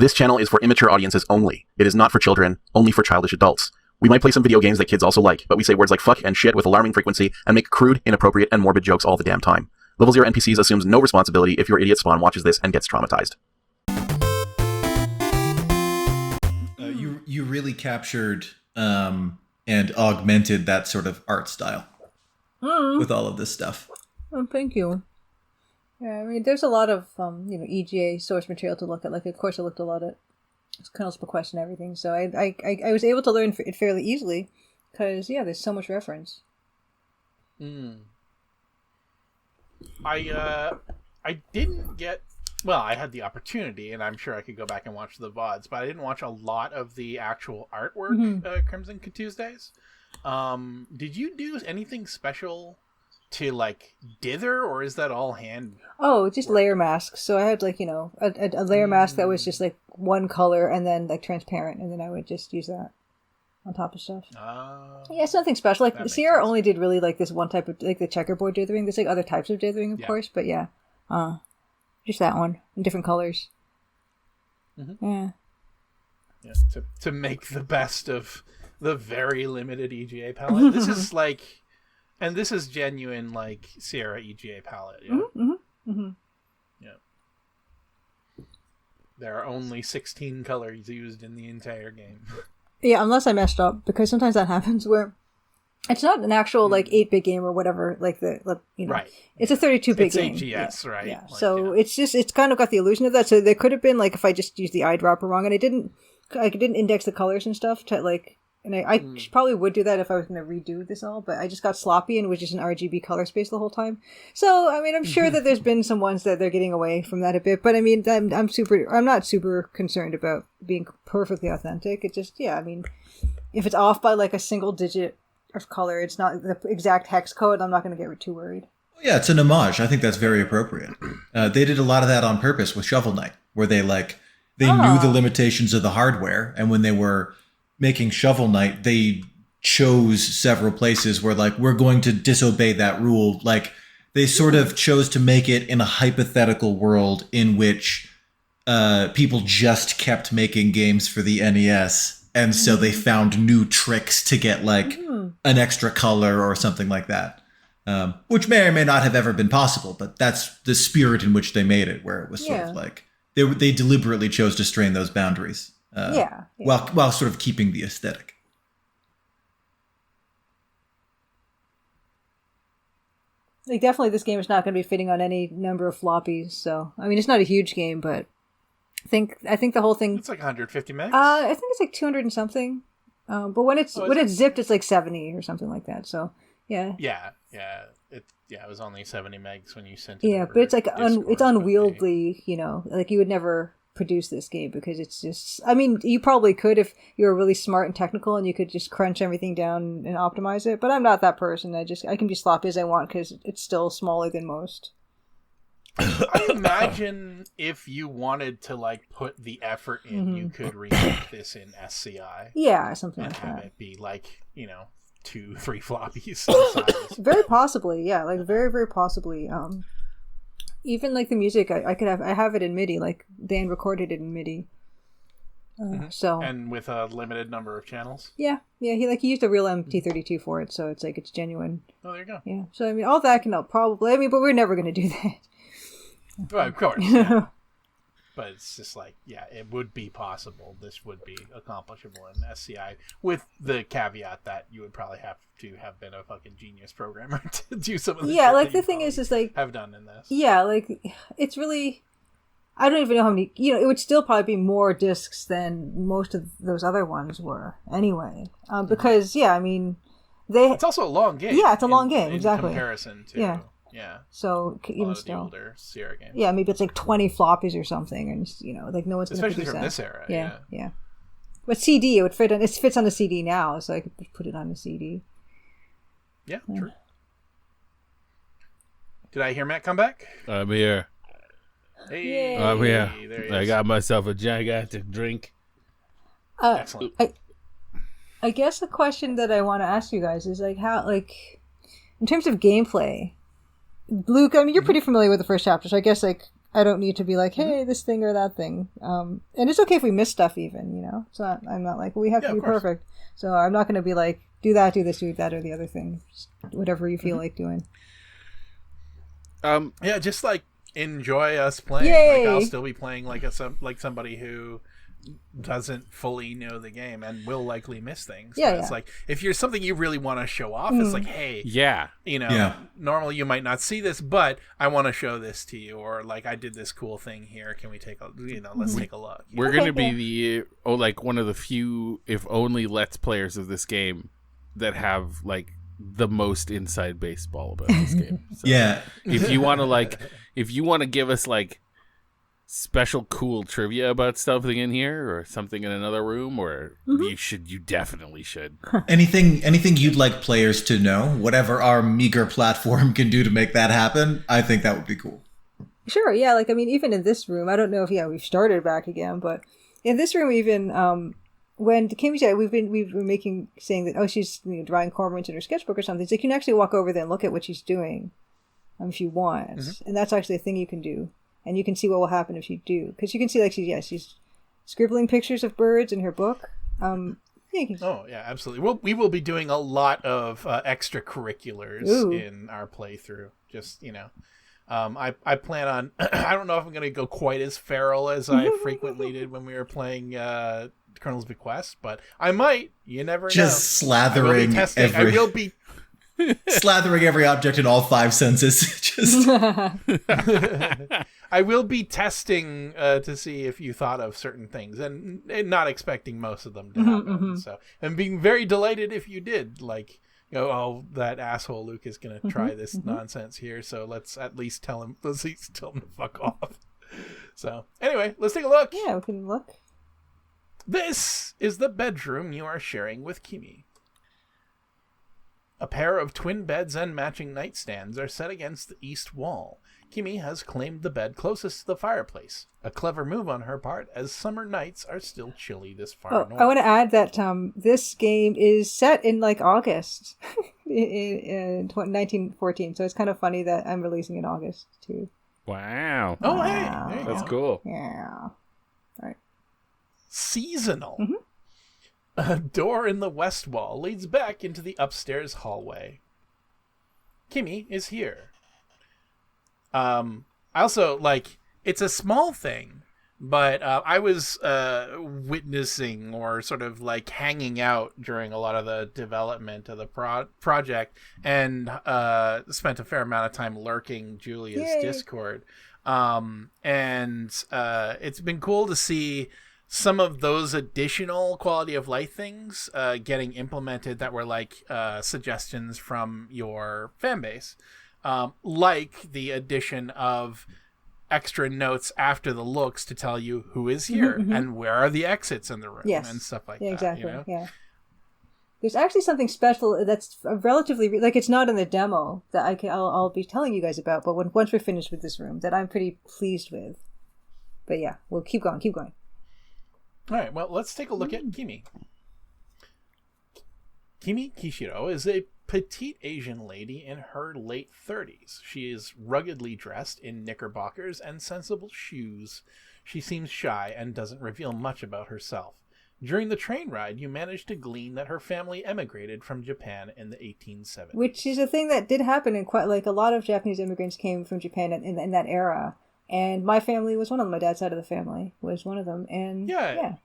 This channel is for immature audiences only. It is not for children, only for childish adults. We might play some video games that kids also like, but we say words like fuck and shit with alarming frequency and make crude, inappropriate, and morbid jokes all the damn time. Level 0 NPCs assumes no responsibility if your idiot spawn watches this and gets traumatized. You really captured and augmented that sort of art style with all of this stuff. Oh, thank you. Yeah, I mean, there's a lot of EGA source material to look at. Like, of course, I looked a lot at Colonel's Bequest and everything, so I was able to learn it fairly easily because there's so much reference. I didn't get. Well, I had the opportunity, and I'm sure I could go back and watch the VODs, but I didn't watch a lot of the actual artwork, Crimson Tuesdays. Did you do anything special to, like, dither, or is that all hand? Oh, just layer masks. So I had, like, a layer mask that was just, like, one color and then, like, transparent, and then I would just use that on top of stuff. Yeah, it's nothing special. Like, Sierra only did really, like, this one type of, like, the checkerboard dithering. There's, like, other types of dithering, of course, but just that one in different colors. Yeah, to make the best of the very limited EGA palette. This is like, and this is genuine, like, Sierra EGA palette. Yeah. There are only 16 colors used in the entire game. Yeah, unless I messed up, because sometimes that happens where it's not an actual, like, 8-bit game or whatever, like, right. It's a 32-bit game. It's AGS, right? Yeah, like, so it's kind of got the illusion of that. So there could have been, like, if I just used the eyedropper wrong, and I didn't index the colors and stuff to, like, and I probably would do that if I was going to redo this all, but I just got sloppy and was just an RGB color space the whole time. So, I mean, I'm sure that there's been some ones that they're getting away from that a bit, but I mean, I'm not super concerned about being perfectly authentic. It just, I mean, if it's off by, like, a single digit of color, it's not the exact hex code, I'm not going to get too worried. Yeah, it's an homage. I think that's very appropriate. They did a lot of that on purpose with Shovel Knight, where they knew the limitations of the hardware, and when they were making Shovel Knight, they chose several places where, like, we're going to disobey that rule. Like, they sort of chose to make it in a hypothetical world in which people just kept making games for the NES. And so they found new tricks to get, like, an extra color or something like that, which may or may not have ever been possible. But that's the spirit in which they made it, where it was sort of like they deliberately chose to strain those boundaries, while sort of keeping the aesthetic. Like, definitely, this game is not going to be fitting on any number of floppies. So, I mean, it's not a huge game, but I think the whole thing. It's like 150 megs. I think it's like 200 and something. But when it's zipped, it's like 70 or something like that. So yeah. It was only 70 megs when you sent it. Yeah, but it's like it's unwieldy. Like, you would never produce this game because it's just. I mean, you probably could if you were really smart and technical and you could just crunch everything down and optimize it. But I'm not that person. I can be sloppy as I want because it's still smaller than most. I imagine if you wanted to, like, put the effort in, you could remake this in SCI. Yeah, something like that. And have it be, like, 2-3 floppies in size. Very possibly, yeah. Like, very, very possibly. Even, like, the music, I have it in MIDI. Like, Dan recorded it in MIDI. So. And with a limited number of channels? Yeah. He used a real MT32 for it, so it's like, it's genuine. Oh, there you go. Yeah. So, I mean, all that can help, probably. I mean, but we're never going to do that. Well, of course. Yeah. But it's just like, it would be possible. This would be accomplishable in SCI, with the caveat that you would probably have to have been a fucking genius programmer to do some of the shit like, the thing is like, have done in this. Yeah, like, it's really, I don't even know how many, it would still probably be more discs than most of those other ones were anyway. Because, I mean, it's also a long game. Yeah, it's a long game, exactly. In comparison to... Yeah. So even still, the older Sierra games. Yeah, maybe it's like 20 floppies or something, and like no one's going to produce especially from that. This era. Yeah. But CD, it would fit on. It fits on the CD now, so I could put it on the CD. Yeah, true. Did I hear Matt come back? I'm here. Hey, Yay. I'm here. There he I is. got myself a gigantic drink. Excellent. I guess the question that I want to ask you guys is, like, how, like, in terms of gameplay, Luke, I mean, you're pretty familiar with the first chapter, so I guess, like, I don't need to be like, hey, this thing or that thing. And it's okay if we miss stuff even, you know? It's not, I'm not like, we have to be perfect. So I'm not going to be like, do that, do this, do that, or the other thing. Just whatever you feel like doing. Yeah, just like enjoy us playing. Yay! Like I'll still be playing like somebody who doesn't fully know the game and will likely miss things. Yeah, but it's like if you're something you really want to show off, it's like, hey, you know, normally you might not see this, but I want to show this to you, or like I did this cool thing here. Can we take a let's take a look. We're gonna be like one of the few, if only, Let's Players of this game that have like the most inside baseball about this game. So if you want to give us like special cool trivia about something in here or something in another room, or you definitely should. Anything you'd like players to know, whatever our meager platform can do to make that happen, I think that would be cool. Sure, yeah, like I mean, even in this room, I don't know if we've started back again, but in this room, even when Kimmy said we've been saying that she's drawing cormorants in her sketchbook or something, so you can actually walk over there and look at what she's doing, if you want, and that's actually a thing you can do, and you can see what will happen if you do, because you can see like she's scribbling pictures of birds in her book. Oh yeah, absolutely. We will be doing a lot of extracurriculars in our playthrough. Just I plan on. I don't know if I'm going to go quite as feral as I frequently did when we were playing Colonel's Bequest, but I might. You never know. Just slathering slathering every object in all 5 senses. Just I will be testing to see if you thought of certain things, and not expecting most of them to happen. So, and being very delighted if you did. Like, that asshole Luke is going to try this nonsense here. So let's at least tell him to fuck off. So anyway, let's take a look. Yeah, we can look. This is the bedroom you are sharing with Kimi. A pair of twin beds and matching nightstands are set against the east wall. Kimi has claimed the bed closest to the fireplace. A clever move on her part, as summer nights are still chilly this far north. I want to add that this game is set in like August in 1914, so it's kind of funny that I'm releasing in August too. Wow. Oh, hey, that's cool. Yeah. All right. Seasonal. A door in the west wall leads back into the upstairs hallway. Kimi is here. I also, it's a small thing, but I was witnessing or sort of hanging out during a lot of the development of the project, and spent a fair amount of time lurking Julia's Discord. And it's been cool to see some of those additional quality of life things getting implemented that were suggestions from your fan base. Like the addition of extra notes after the looks to tell you who is here and where are the exits in the room and stuff like that. Exactly. Yeah. There's actually something special that's relatively it's not in the demo that I'll be telling you guys about, but once we're finished with this room, that I'm pretty pleased with. But yeah, we'll keep going. All right. Well, let's take a look at Kimi. Kimi Kishiro is a petite Asian lady in her late 30s. She is ruggedly dressed in knickerbockers and sensible shoes. She seems shy and doesn't reveal much about herself. During the train ride, you manage to glean that her family emigrated from Japan in the 1870s. Which is a thing that did happen, and quite a lot of Japanese immigrants came from Japan in that era. And my family was one of them. My dad's side of the family was one of them. And yeah.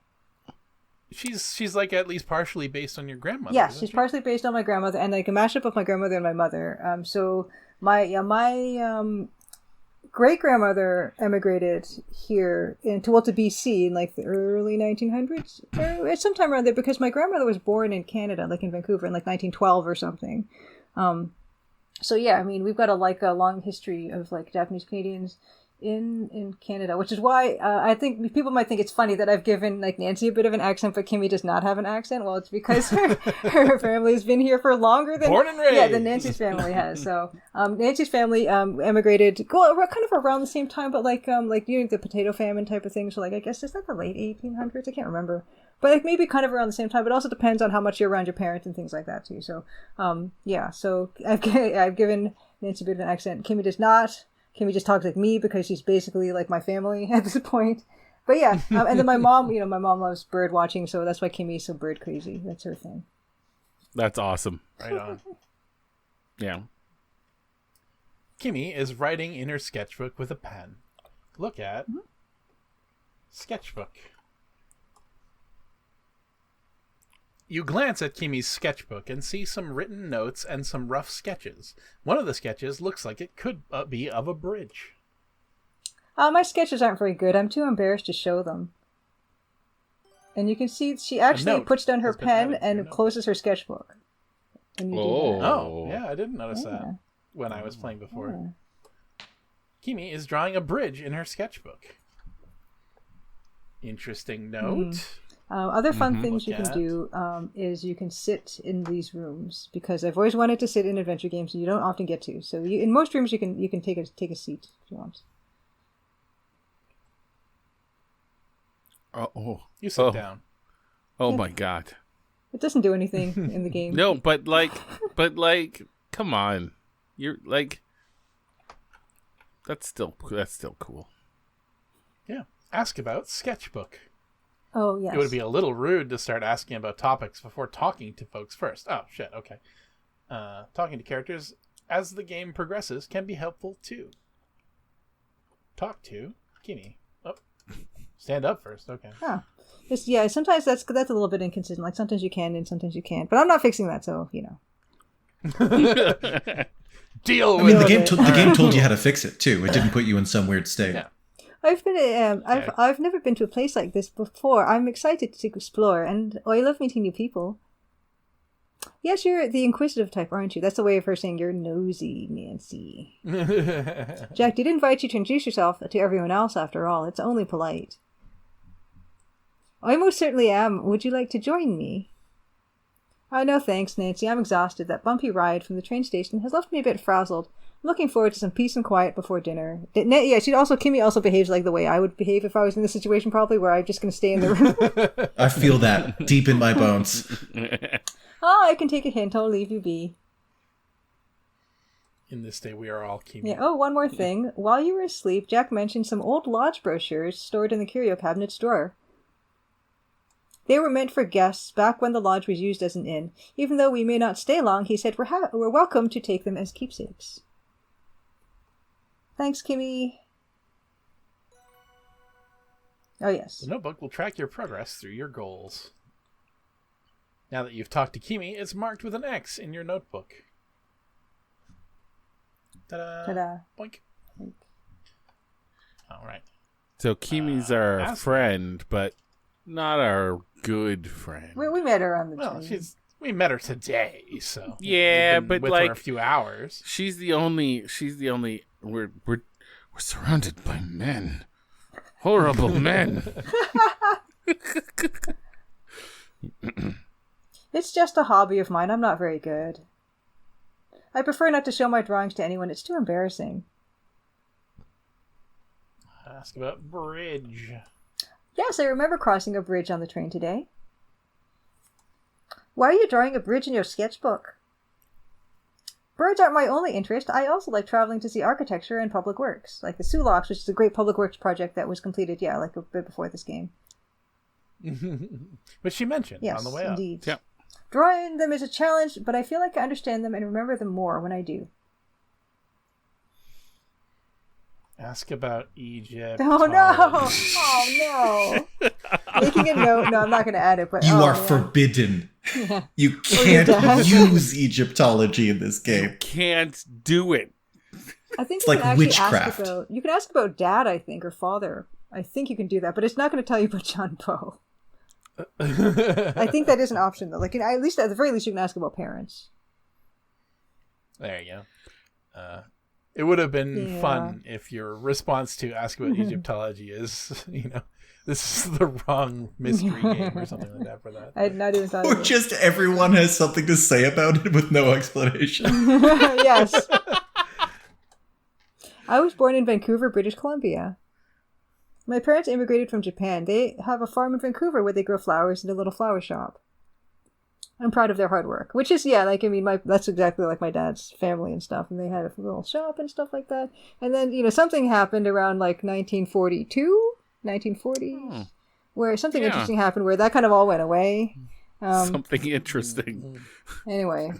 She's at least partially based on your grandmother. Yes, she's partially based on my grandmother, and a mashup of my grandmother and my mother. So my great grandmother emigrated here to BC in the early 1900s, or sometime around there, because my grandmother was born in Canada, in Vancouver, in 1912 or something. So yeah, I mean, we've got a long history of Japanese Canadians in Canada, which is why I think people might think it's funny that I've given Nancy a bit of an accent, but Kimi does not have an accent. Well, it's because her family's been here for longer than than Nancy's family has. So Nancy's family emigrated kind of around the same time, but during the potato famine type of thing. So I guess is that the late 1800s? I can't remember, but maybe kind of around the same time. But it also depends on how much you're around your parents and things like that too. So yeah, so I've given Nancy a bit of an accent. Kimi does not. Kimmy just talks like me because she's basically like my family at this point. But yeah, and then my mom, my mom loves bird watching, so that's why Kimmy's so bird crazy. That's her thing. That's awesome. Right on. Yeah. Kimmy is writing in her sketchbook with a pen. Look at sketchbook. You glance at Kimmy's sketchbook and see some written notes and some rough sketches. One of the sketches looks like it could be of a bridge. My sketches aren't very good. I'm too embarrassed to show them. And you can see she actually puts down her pen and closes her sketchbook. And you do that. Oh, yeah, I didn't notice that when I was playing before. Yeah. Kimmy is drawing a bridge in her sketchbook. Interesting note. Other fun things you can do is you can sit in these rooms, because I've always wanted to sit in adventure games and you don't often get to. So in most rooms you can take a seat if you want. You sit down. Oh my god. It doesn't do anything in the game. No, but come on. You're like, that's still cool. Yeah. Ask about sketchbook. Oh, yes. It would be a little rude to start asking about topics before talking to folks first. Oh, shit. Okay. Talking to characters as the game progresses can be helpful too. Talk to Kimmy. Oh, stand up first. Okay. Huh. Sometimes that's a little bit inconsistent. Like sometimes you can and sometimes you can't. But I'm not fixing that, so Deal with I mean, the game told you how to fix it too. It didn't put you in some weird state. Yeah. I've never been to a place like this before. I'm excited to explore, and I love meeting new people. Yes, you're the inquisitive type, aren't you? That's a way of her saying you're nosy, Nancy. Jack did invite you to introduce yourself to everyone else, after all. It's only polite. I most certainly am. Would you like to join me? No thanks, Nancy. I'm exhausted. That bumpy ride from the train station has left me a bit frazzled. I'm looking forward to some peace and quiet before dinner. Yeah, Kimmy also behaves like the way I would behave if I was in this situation, probably, where I'm just going to stay in the room. I feel that deep in my bones. I can take a hint. I'll leave you be. In this day, we are all Kimmy. Yeah. Oh, one more thing. While you were asleep, Jack mentioned some old lodge brochures stored in the curio cabinet's drawer. They were meant for guests back when the lodge was used as an inn. Even though we may not stay long, he said we're welcome to take them as keepsakes. Thanks, Kimmy. Oh, yes. The notebook will track your progress through your goals. Now that you've talked to Kimmy, it's marked with an X in your notebook. Ta-da! Ta-da. Boink. All right. So Kimmy's our friend, but not our good friend. We met her on the train. We met her today, so yeah, but with like her a few hours. She's the only. We're surrounded by men, horrible men. It's just a hobby of mine. I'm not very good. I prefer not to show my drawings to anyone. It's too embarrassing. Ask about bridge. Yes, I remember crossing a bridge on the train today. Why are you drawing a bridge in your sketchbook? Birds aren't my only interest. I also like traveling to see architecture and public works, like the Sulaks, which is a great public works project that was completed, like a bit before this game. Which she mentioned on the way up. Yes, indeed. Yep. Drawing them is a challenge, but I feel like I understand them and remember them more when I do. Ask about Egypt. Oh, no! Oh, no! Making a note. No, I'm not going to add it, but... You are forbidden. Yeah. You can't use Egyptology in this game. You can't do it. I think it's like witchcraft. You can ask about dad, I think, or father. I think you can do that, but it's not going to tell you about John Poe. I think that is an option, though. Like, at the very least, you can ask about parents. There you go. It would have been fun if your response to ask about Egyptology is, this is the wrong mystery game or something like that for that. I had not even thought of it. Or just everyone has something to say about it with no explanation. Yes. I was born in Vancouver, British Columbia. My parents immigrated from Japan. They have a farm in Vancouver where they grow flowers in a little flower shop. I'm proud of their hard work, which is, that's exactly like my dad's family and stuff. And they had a little shop and stuff like that. And then, something happened around like 1942, 1940s, where something interesting happened where that kind of all went away. Something interesting. Anyway.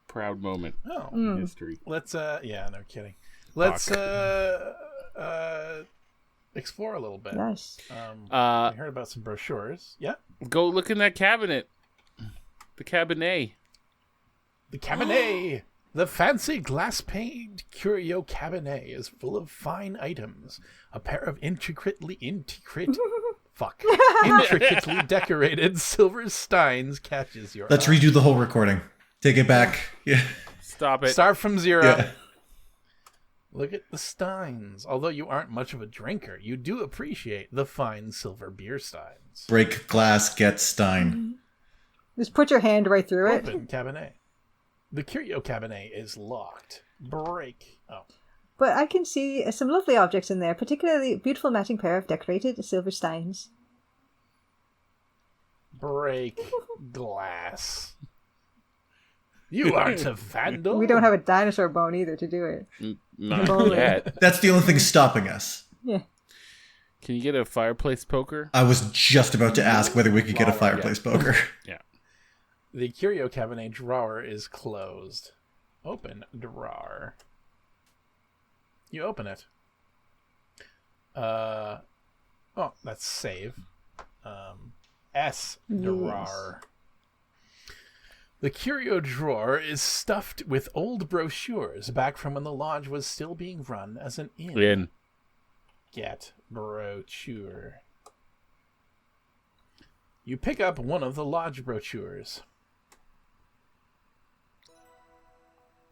Proud moment in history. Let's, no kidding. Let's, explore a little bit. Nice. I heard about some brochures. Yeah. Go look in that cabinet. The cabinet. The cabinet. The fancy glass-paned curio cabinet is full of fine items. A pair of intricately decorated silver steins catches your Let's eye. redo the whole recording. Take it back. Yeah. Stop it. Start from zero. Yeah. Look at the steins. Although you aren't much of a drinker, you do appreciate the fine silver beer steins. Break glass, get stein. Just put your hand right through it. Open cabinet. The curio cabinet is locked. Break. Oh. But I can see some lovely objects in there, particularly a beautiful matching pair of decorated silver steins. Break glass. You aren't a vandal. We don't have a dinosaur bone either to do it. Not yet. That's the only thing stopping us. Yeah. Can you get a fireplace poker? I was just about to ask whether we could get a fireplace poker. Yeah. The curio cabinet drawer is closed. Open drawer. You open it. Oh, that's save. S drawer. Yes. The curio drawer is stuffed with old brochures back from when the lodge was still being run as an inn. Get brochure. You pick up one of the lodge brochures.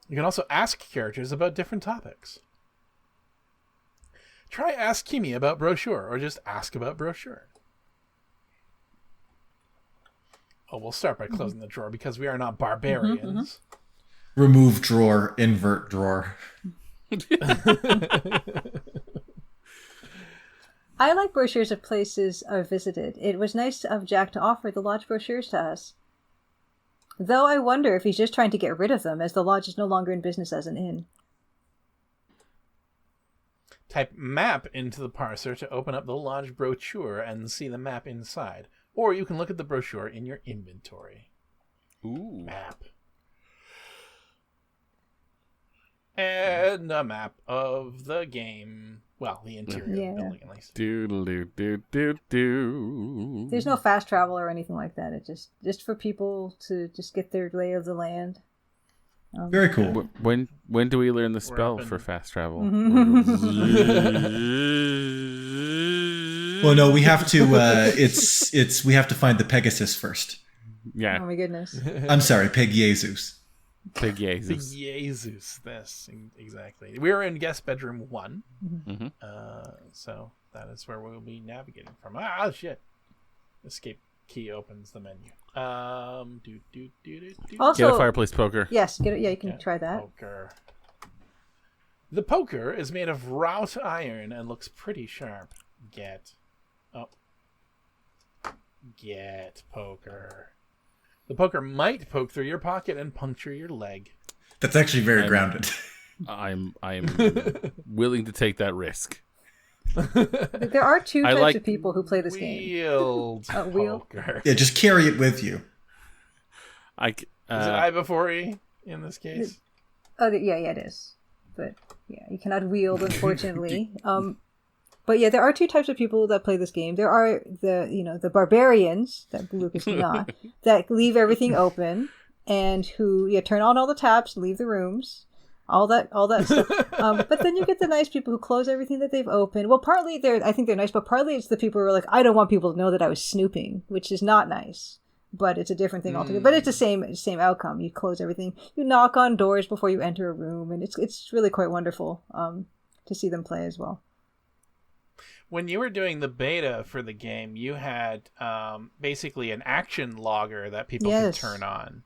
You can also ask characters about different topics. Try Ask Kimi about brochure, or just ask about brochure. Oh, we'll start by closing the drawer because we are not barbarians. Remove drawer, invert drawer. I like brochures of places I've visited. It was nice of Jack to offer the lodge brochures to us. Though I wonder if he's just trying to get rid of them, as the lodge is no longer in business as an inn. Type map into the parser to open up the lodge brochure and see the map inside. Or you can look at the brochure in your inventory. Ooh. Map. And a map of the game. Well, the interior of the building, at least. Do. There's no fast travel or anything like that. It's just for people to just get their lay of the land. Very cool. When do we learn the spell for fast travel? Well, no, we have to. We have to find the Pegasus first. Yeah. Oh my goodness. I'm sorry, Peg Jesus. Peg Jesus. Peg Jesus. That's exactly. We're in guest bedroom 1. Mm-hmm. So that is where we'll be navigating from. Ah, shit. Escape key opens the menu. Also, get a fireplace poker. Yes, get it. Yeah, you can try that. Poker. The poker is made of wrought iron and looks pretty sharp. Get poker. The poker might poke through your pocket and puncture your leg. That's actually very grounded. I'm willing to take that risk. There are two types of people who play this game. Wheeled poker. Yeah, just carry it with you. Is it I before E in this case? Yeah, it is. But yeah, you cannot wield, unfortunately. But yeah, there are two types of people that play this game. There are the barbarians that Lucas did not, that leave everything open and who turn on all the taps, leave the rooms. All that stuff. But then you get the nice people who close everything that they've opened. Well, partly I think they're nice, but partly it's the people who are like, I don't want people to know that I was snooping, which is not nice. But it's a different thing altogether. But it's the same outcome. You close everything. You knock on doors before you enter a room, and it's really quite wonderful to see them play as well. When you were doing the beta for the game, you had basically an action logger that people could turn on.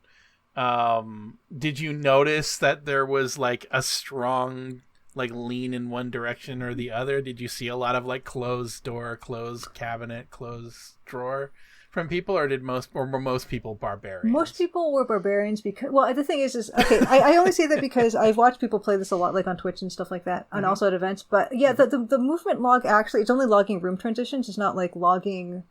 Did you notice that there was like a strong like lean in one direction or the other? Did you see a lot of like closed door, closed cabinet, closed drawer from people, or were most people barbarians? Most people were barbarians because, well, the thing is okay, I only say that because I've watched people play this a lot, like on Twitch and stuff like that, and also at events. But yeah, the movement log actually, it's only logging room transitions. It's not like logging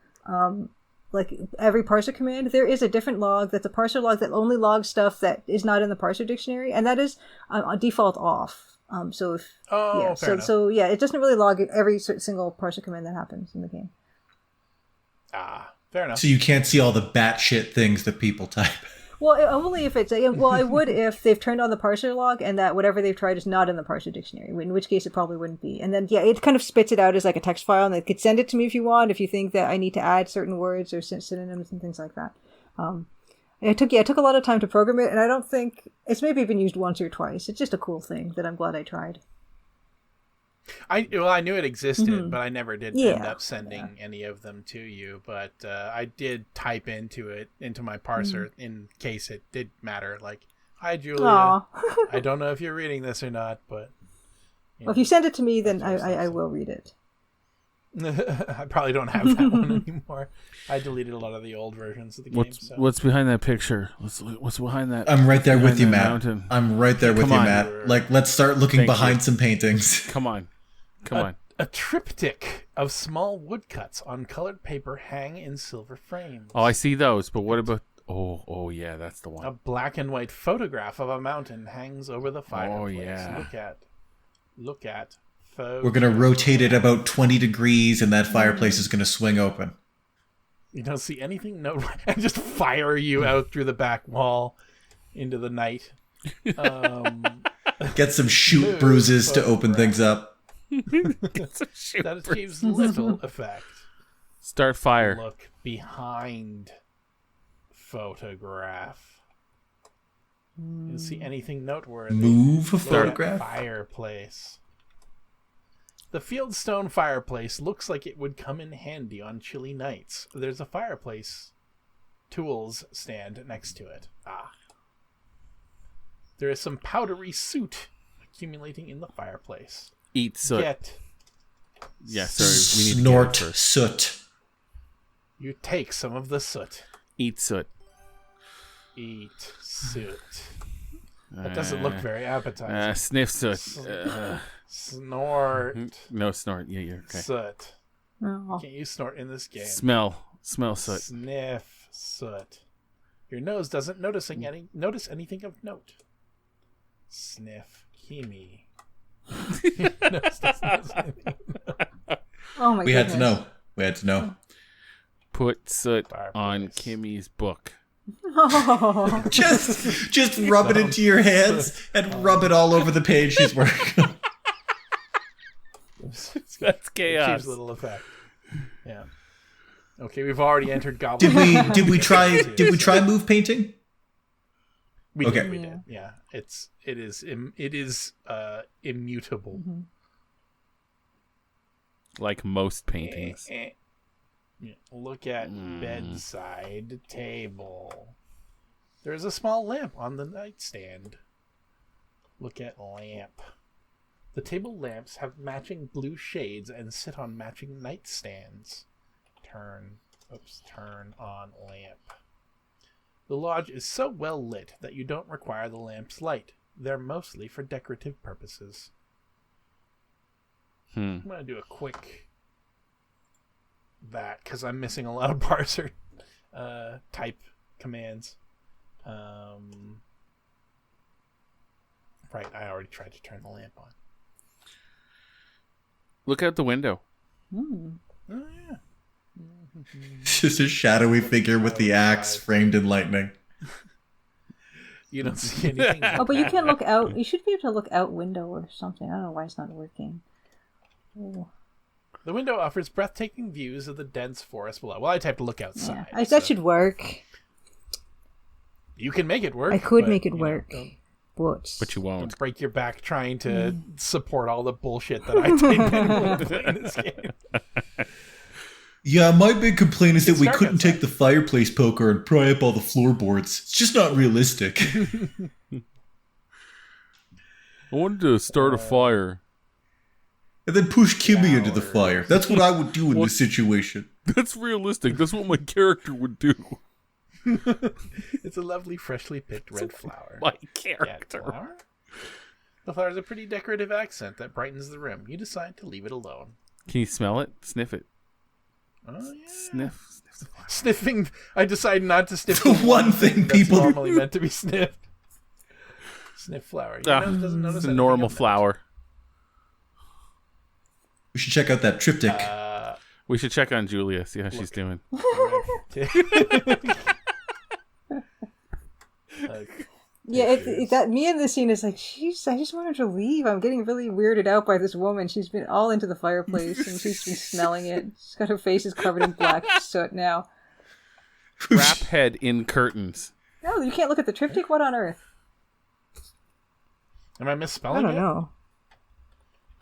like every parser command. There is a different log that's a parser log that only logs stuff that is not in the parser dictionary, and that is default off. So if yeah, it doesn't really log every single parser command that happens in the game. Fair enough. So you can't see all the batshit things that people type. Well, only if it's I would if they've turned on the parser log and that whatever they've tried is not in the parser dictionary, in which case it probably wouldn't be. And then it kind of spits it out as like a text file, and it could send it to me if you want, if you think that I need to add certain words or synonyms and things like that. It took a lot of time to program it, and I don't think it's maybe been used once or twice. It's just a cool thing that I'm glad I tried. I knew it existed, but I never did end up sending any of them to you. But I did type into my parser in case it did matter. Like, hi, Julia. I don't know if you're reading this or not, but well, if you send it to me, then I will read it. I probably don't have that one anymore. I deleted a lot of the old versions of the game. What's behind that picture? What's behind that? I'm right there with you, Matt. Mountain? I'm right there with you, Matt. Like, let's start looking behind some paintings. Come on. A triptych of small woodcuts on colored paper hang in silver frames. Oh, I see those. But what about... Oh, yeah, that's the one. A black and white photograph of a mountain hangs over the fireplace. Oh, yeah. Look at. We're going to rotate it about 20 degrees, and that fireplace is going to swing open. You don't see anything and just fire you out through the back wall into the night. Get some shoot bruises to open things up. That achieves little effect. Start fire. Look behind photograph. You don't see anything noteworthy. Move a photograph. Fireplace. The fieldstone fireplace looks like it would come in handy on chilly nights. There's a fireplace tools stand next to it. There is some powdery soot accumulating in the fireplace. Eat soot. Yeah, sorry. We need Snort to soot. You take some of the soot. Eat soot. Eat soot. That doesn't look very appetizing. Sniff soot. Snort. No, snort. Yeah, you're okay. Soot. Oh. Can't you snort in this game? Smell soot. Sniff soot. Your nose doesn't notice anything of note. Sniff Kimi. Oh my We goodness. had to know. Put soot Fireplace. on Kimmy's book. Oh. Just rub it into your hands and rub it all over the page she's working on. That's chaos. Achieves little effect. Yeah. Okay, we've already entered Goblin. Did we try move painting? We Okay. did. Yeah. It is immutable. Mm-hmm. Like most paintings. Yeah. Look at bedside table. There's a small lamp on the nightstand. Look at lamp. The table lamps have matching blue shades and sit on matching nightstands. Turn on lamp. The lodge is so well lit that you don't require the lamp's light. They're mostly for decorative purposes. I'm going to do a quick because I'm missing a lot of parser type commands. Right, I already tried to turn the lamp on. Look out the window. Oh, yeah. It's just a shadowy figure with the axe framed in lightning. You don't see anything. Oh, but you can't look out. You should be able to look out window or something. I don't know why it's not working. Oh. The window offers breathtaking views of the dense forest below. Well, I typed to look outside. Yeah. That should work. You can make it work. I could but, make it you know, work. But you won't. Don't break your back trying to support all the bullshit that I type in when playing this game. Yeah, my big complaint is that we dark couldn't outside. take the fireplace poker and pry up all the floorboards. It's just not realistic. I wanted to start a fire. And then push Kimmy into the fire. That's what I would do in this situation. That's realistic. That's what my character would do. It's a lovely, freshly picked red flower. My character. Flower? The flower is a pretty decorative accent that brightens the room. You decide to leave it alone. Can you smell it? Sniff it. Oh, yeah. Sniff the flower. Sniffing. I decide not to sniff The one thing that's people normally meant to be sniffed. Sniff flower. Your nose doesn't notice It's a anything normal of note. flower. We should check out that triptych. We should check on Julia, see how she's doing. Yeah, that me in this scene is like, jeez, I just want her to leave. I'm getting really weirded out by this woman. She's been all into the fireplace and she's been smelling it. She's got her face is covered in black soot now. Wrap head in curtains. No, you can't look at the triptych. What on earth? Am I I misspelling don't it? know.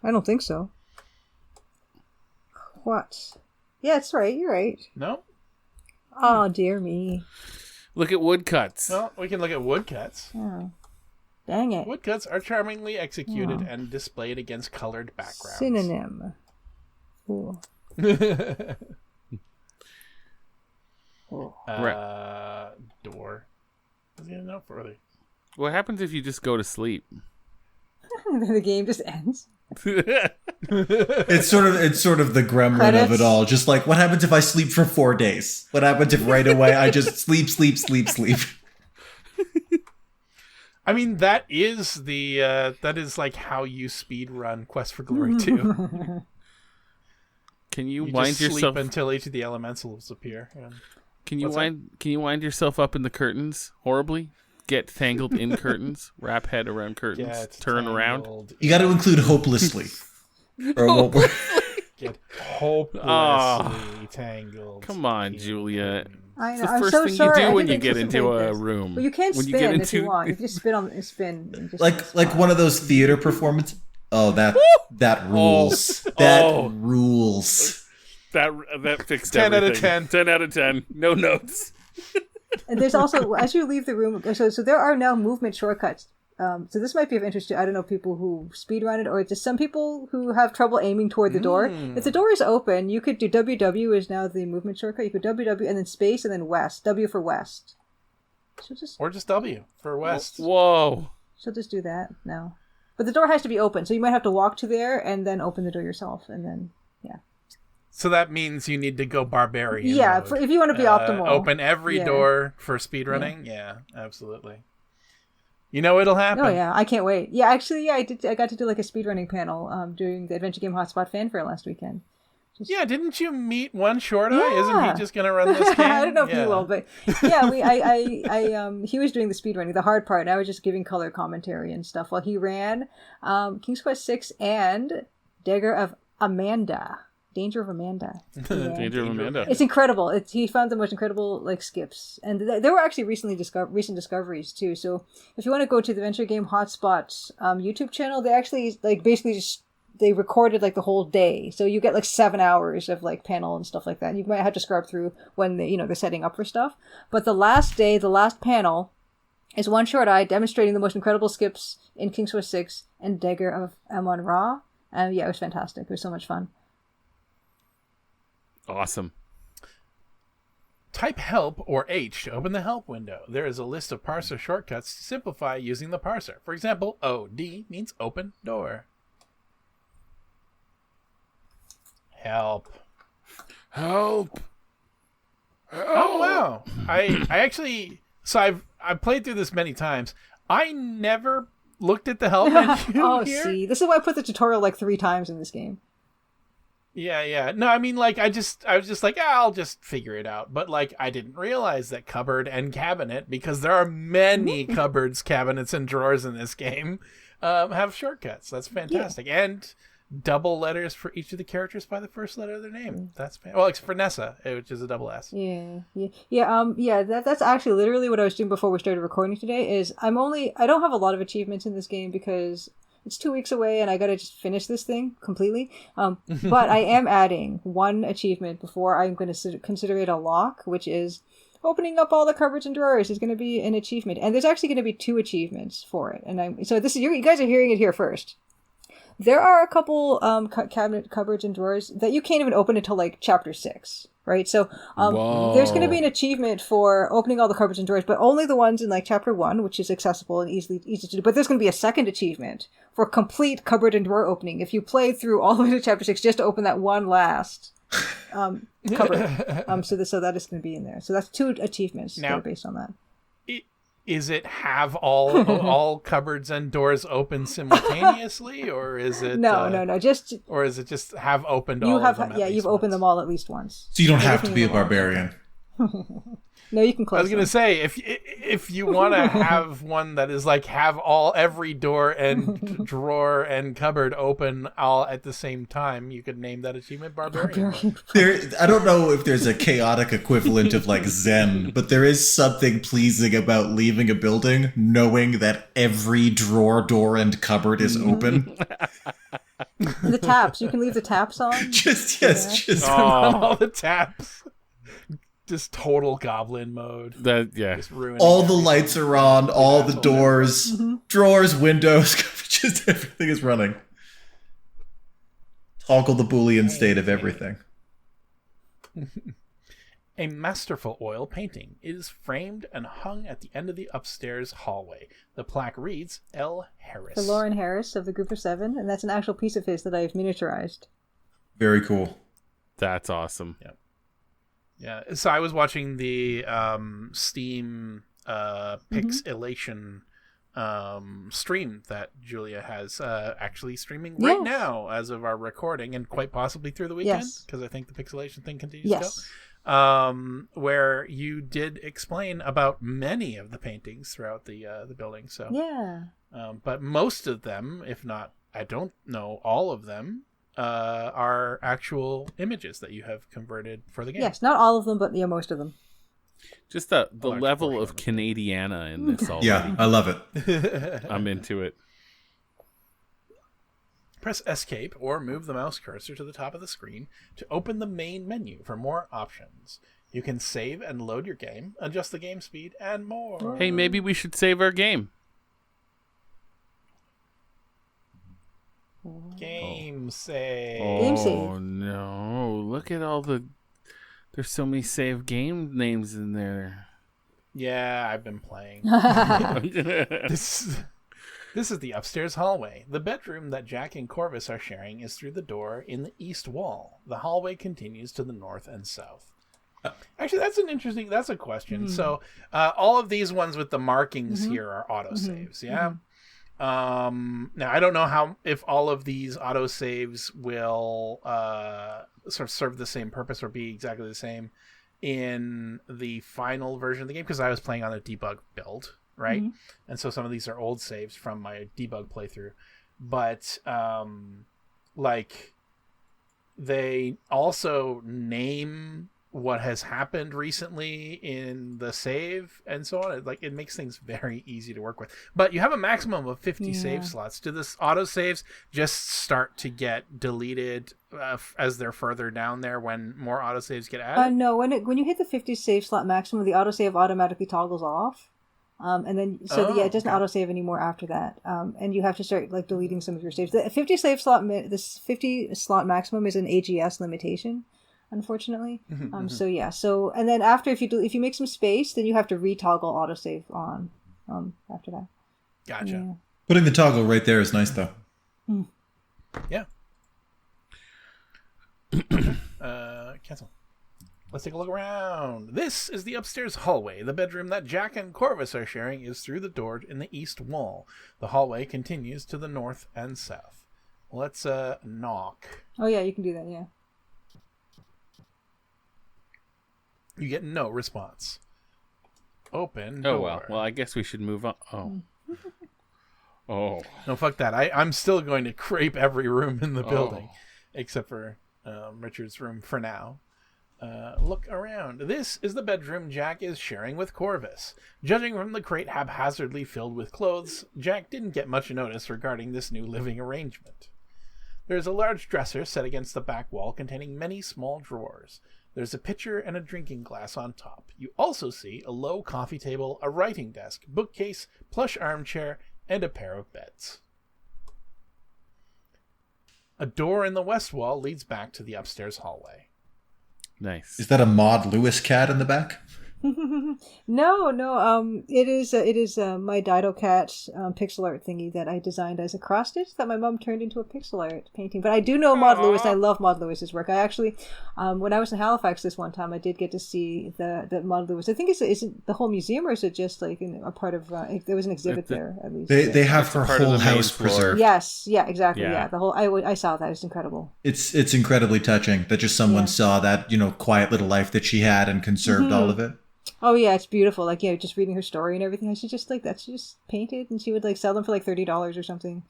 I don't think so. What? Yeah, it's right. You're right. No? Oh, dear me. Look at woodcuts. Well, we can look at woodcuts. Oh, dang it. Woodcuts are charmingly executed and displayed against colored backgrounds. Synonym. Ooh. Door. What's the note for? What happens if you just go to sleep? Then the game just ends. It's sort of the gremlin Credits. of it all. Just like, what happens if I sleep for 4 days? What happens if right away I just sleep? I mean, that is like how you speed run Quest for Glory 2. Can you You wind just sleep yourself? until each of the elementals appear. And Can you What's that? wind? Can you wind yourself up in the curtains horribly? Get tangled in curtains. Wrap head around curtains. get Turn around. tangled You got to include hopelessly. Or what we're- Get hopelessly tangled. Come on, Julia. I It's know. the I'm first so thing sorry. you I do when didn't you get into anticipate a this. room. Well, you can when spin you get if you want. You just spin on spin. And just like one of those theater performances. Oh, that rules. That rules. That fixed 10 out of everything. 10. 10 out of 10. No notes. And there's also, as you leave the room, so there are now movement shortcuts. So this might be of interest to, I don't know, people who speedrun it, or just some people who have trouble aiming toward the door. If the door is open, you could do WW is now the movement shortcut. You could WW and then space and then west. W for west. Or just W for West. Whoa. So just do that now. But the door has to be open, so you might have to walk to there and then open the door yourself, and then, yeah. So that means you need to go barbarian. Yeah, mode. if you want to be optimal. Open every Yeah. door for speedrunning. Yeah, absolutely. You know it'll happen. Oh yeah, I can't wait. Yeah, actually, yeah, I got to do like a speedrunning panel during the Adventure Game Hotspot Fanfare last weekend. Yeah, didn't you meet One Short Eye? Yeah. Isn't he just gonna run this game? I don't know if he will, but yeah, he was doing the speedrunning, the hard part, and I was just giving color commentary and stuff while he ran King's Quest 6 and Dagger of Amanda. Danger of Amanda. Yeah. Danger of Amanda. It's incredible. He found the most incredible skips, and there were actually recent discoveries too. So if you want to go to the Adventure Game Hotspot YouTube channel, they actually basically just they recorded the whole day, so you get 7 hours of panel and stuff like that. You might have to scrub through when they're setting up for stuff. But the last day, the last panel, is One Short Eye demonstrating the most incredible skips in King's Quest 6 and Dagger of Amon-Ra, and yeah, it was fantastic. It was so much fun. Awesome. Type help or H to open the help window. There is a list of parser shortcuts to simplify using the parser. For example, OD means open door. Help. Help. Oh wow! I actually, so I've played through this many times. I never looked at the help menu Oh, here. see, this is why I put the tutorial 3 times in this game. Yeah. No, I mean, I was just like, I'll just figure it out. But I didn't realize that cupboard and cabinet, because there are many cupboards, cabinets, and drawers in this game, have shortcuts. That's fantastic. Yeah. And double letters for each of the characters by the first letter of their name. That's well, except for Nessa, which is a double S. Yeah. That's actually literally what I was doing before we started recording today. Is I don't have a lot of achievements in this game because it's 2 weeks away and I gotta just finish this thing completely. But I am adding one achievement before I'm going to consider it a lock, which is opening up all the cupboards and drawers is going to be an achievement, and there's actually going to be 2 achievements for it. And so this is you guys are hearing it here first. There are a couple cabinet cupboards and drawers that you can't even open until like chapter 6, right? So there's going to be an achievement for opening all the cupboards and drawers, but only the ones in like chapter 1, which is accessible and easy to do. But there's going to be a second achievement for complete cupboard and drawer opening if you play through all the way to chapter 6 just to open that one last cupboard. So that is going to be in there. So that's 2 achievements that are based on that. Is it have all cupboards and doors open simultaneously, or is it no? Just or is it just have opened all of them? You've opened them all at least once. So you don't have to be a barbarian. No, you can close. I was going to say if you want to have one that is like have every door and drawer and cupboard open all at the same time, you could name that achievement Barbarian. I don't know if there's a chaotic equivalent of like Zen, but there is something pleasing about leaving a building knowing that every drawer, door, and cupboard is open. The taps, you can leave the taps on. Just all the taps. Just total goblin mode. Just all the lights are on, all the doors, drawers, windows, just everything is running. Toggle the Boolean state of everything. A masterful oil painting is framed and hung at the end of the upstairs hallway. The plaque reads L. Harris. For Lauren Harris of the Group of 7, and that's an actual piece of his that I've miniaturized. Very cool. That's awesome. Yeah, so I was watching the Steam Pixelation stream that Julia has actually streaming right now as of our recording, and quite possibly through the weekend, because I think the Pixelation thing continues to go. Where you did explain about many of the paintings throughout the building. So but most of them, if not, I don't know all of them, are actual images that you have converted for the game. Yes, not all of them, but most of them. Just the level of Canadiana in this already. Yeah, I love it. I'm into it. Press Escape or move the mouse cursor to the top of the screen to open the main menu for more options. You can save and load your game, adjust the game speed, and more. Hey, maybe we should save our game. Game save. Oh no! Look at all the. There's so many save game names in there. Yeah, I've been playing. This is the upstairs hallway. The bedroom that Jack and Corvus are sharing is through the door in the east wall. The hallway continues to the north and south. Actually, that's a question. So, all of these ones with the markings here are autosaves, yeah? Now, I don't know if all of these autosaves will sort of serve the same purpose or be exactly the same in the final version of the game, because I was playing on a debug build, right? And so some of these are old saves from my debug playthrough. But, they also name what has happened recently in the save and so on. It makes things very easy to work with. But you have a maximum of 50 save slots. Do this autosaves just start to get deleted as they're further down there when more autosaves get added? No, when you hit the 50 save slot maximum, the autosave automatically toggles off. And then it doesn't autosave anymore after that. And you have to start deleting some of your saves. The 50 save slot this 50 slot maximum is an AGS limitation, unfortunately. So and then after, if you make some space, then you have to retoggle autosave on after that. Gotcha. Putting the toggle right there is nice though. Yeah. Cancel. Let's take a look around. This is the upstairs hallway. The bedroom that Jack and Corvus are sharing is through the door in the east wall. The hallway continues to the north and south. Let's knock. Oh yeah, you can do that, yeah. You get no response. Open Oh, door. well, I guess we should move on. Oh. No, fuck that. I'm still going to crepe every room in the building, except for Richard's room for now. Look around. This is the bedroom Jack is sharing with Corvus. Judging from the crate haphazardly filled with clothes, Jack didn't get much notice regarding this new living arrangement. There is a large dresser set against the back wall containing many small drawers. There's a pitcher and a drinking glass on top. You also see a low coffee table, a writing desk, bookcase, plush armchair, and a pair of beds. A door in the west wall leads back to the upstairs hallway. Nice. Is that a Maud Lewis cat in the back? No. It is my Dido cat pixel art thingy that I designed as a cross stitch that my mom turned into a pixel art painting. But I do know Maud Lewis. I love Maud Lewis's work. I actually, when I was in Halifax this one time, I did get to see the Maud Lewis. I think is it the whole museum, or is it just like a part of? There was an exhibit there at least. They have her whole house preserved. Yes, yeah, exactly. Yeah, the whole I saw that. It's incredible. It's incredibly touching that just someone saw that quiet little life that she had and conserved all of it. Oh yeah, it's beautiful. Like just reading her story and everything. I should just like that. She just painted, and she would like sell them for like $30 or something.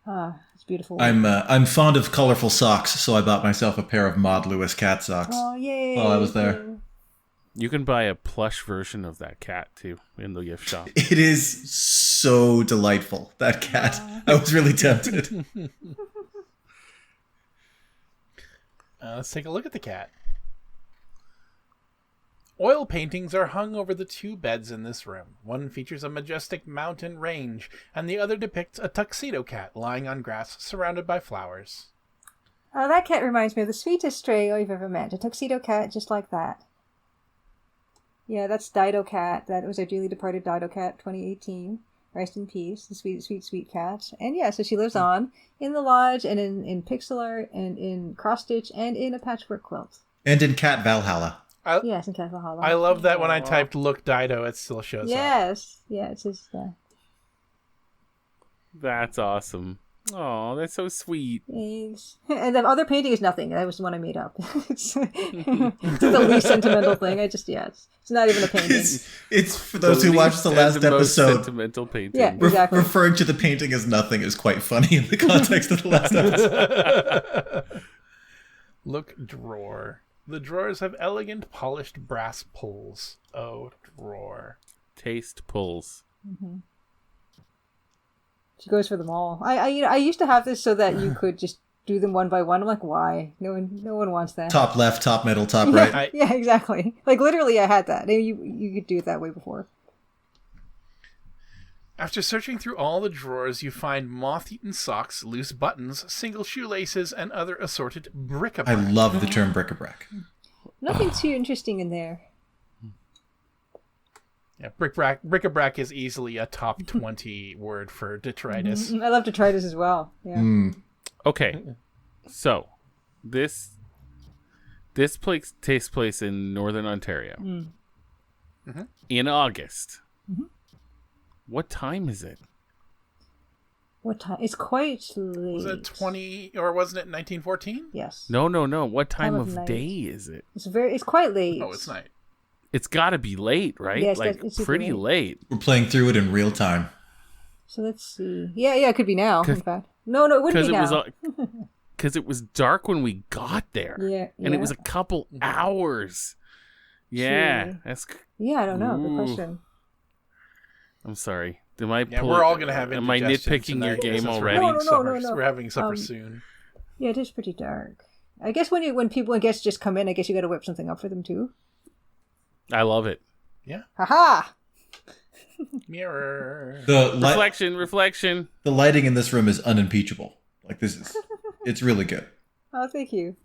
It's beautiful. I'm fond of colorful socks, so I bought myself a pair of Maud Lewis cat socks. Oh yay! While I was there. You can buy a plush version of that cat too in the gift shop. It is so delightful, that cat. I was really tempted. Let's take a look at the cat. Oil paintings are hung over the two beds in this room. One features a majestic mountain range, and the other depicts a tuxedo cat lying on grass surrounded by flowers. Oh, that cat reminds me of the sweetest stray I've ever met. A tuxedo cat just like that. Yeah, that's Dido cat. That was our dearly departed Dido cat, 2018. Rest in peace, the sweet, sweet, sweet cat. And yeah, so she lives on in the lodge and in pixel art and in cross-stitch and in a patchwork quilt. And in Cat Valhalla. Yes, in Cat Valhalla. I love that when I typed "look Dido," it still shows up. Yes, yeah, it's just. That's awesome. Oh, that's so sweet. Thanks. And the other painting is nothing. That was the one I made up. it's the least sentimental thing. It's not even a painting. It's for those who watched the last episode. Sentimental painting. Yeah, exactly. Referring to the painting as nothing is quite funny in the context of the last episode. Look drawer. The drawers have elegant polished brass pulls. Oh, drawer. Taste pulls. Mm-hmm. She goes for them all. I used to have this so that you could just do them one by one. I'm like, why? No one wants that. Top left, top middle, top right. Yeah, exactly. Like literally, I had that. You could do it that way before. After searching through all the drawers, you find moth-eaten socks, loose buttons, single shoelaces, and other assorted bric-a-brac. I love the term bric-a-brac. Nothing too interesting in there. Yeah, bric-a-brac is easily a top 20 word for detritus. I love detritus as well. Yeah. Okay, so this place takes place in Northern Ontario in August. Mm-hmm. What time is it? What time? It's quite late. Was it 20, or wasn't it 1914? Yes. No. What time of day is it? It's quite late. Oh, it's night. It's got to be late, right? Yes, like it's pretty late. We're playing through it in real time. So let's see. Yeah, it could be now. In fact, no, it wouldn't be now. Because it was dark when we got there. Yeah, and it was a couple hours. Yeah, Yeah, I don't know. Good question. I'm sorry. We're all gonna have. Am I nitpicking your game already? No. We're having supper soon. Yeah, it is pretty dark. I guess when guests just come in, I guess you got to whip something up for them too. I love it. Yeah. Haha. Mirror. Reflection. The lighting in this room is unimpeachable. Like it's really good. Oh, thank you.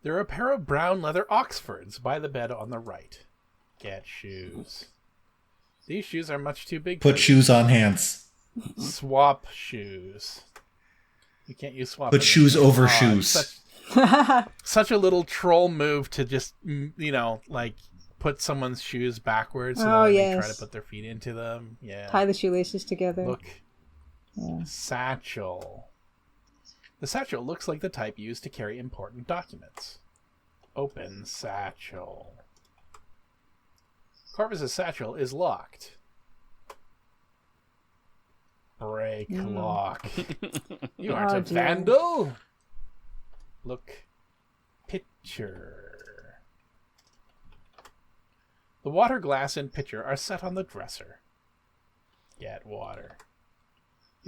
There are a pair of brown leather Oxfords by the bed on the right. Get shoes. These shoes are much too big. Put shoes on hands. Swap shoes. You can't use swap. Put shoes over shoes. Such a little troll move to just, like put someone's shoes backwards so they try to put their feet into them. Yeah. Tie the shoelaces together. Look. Yeah. Satchel. The satchel looks like the type used to carry important documents. Open satchel. Corvus's satchel is locked. Break lock. You aren't a vandal. Look. Pitcher. The water glass and pitcher are set on the dresser. Get water.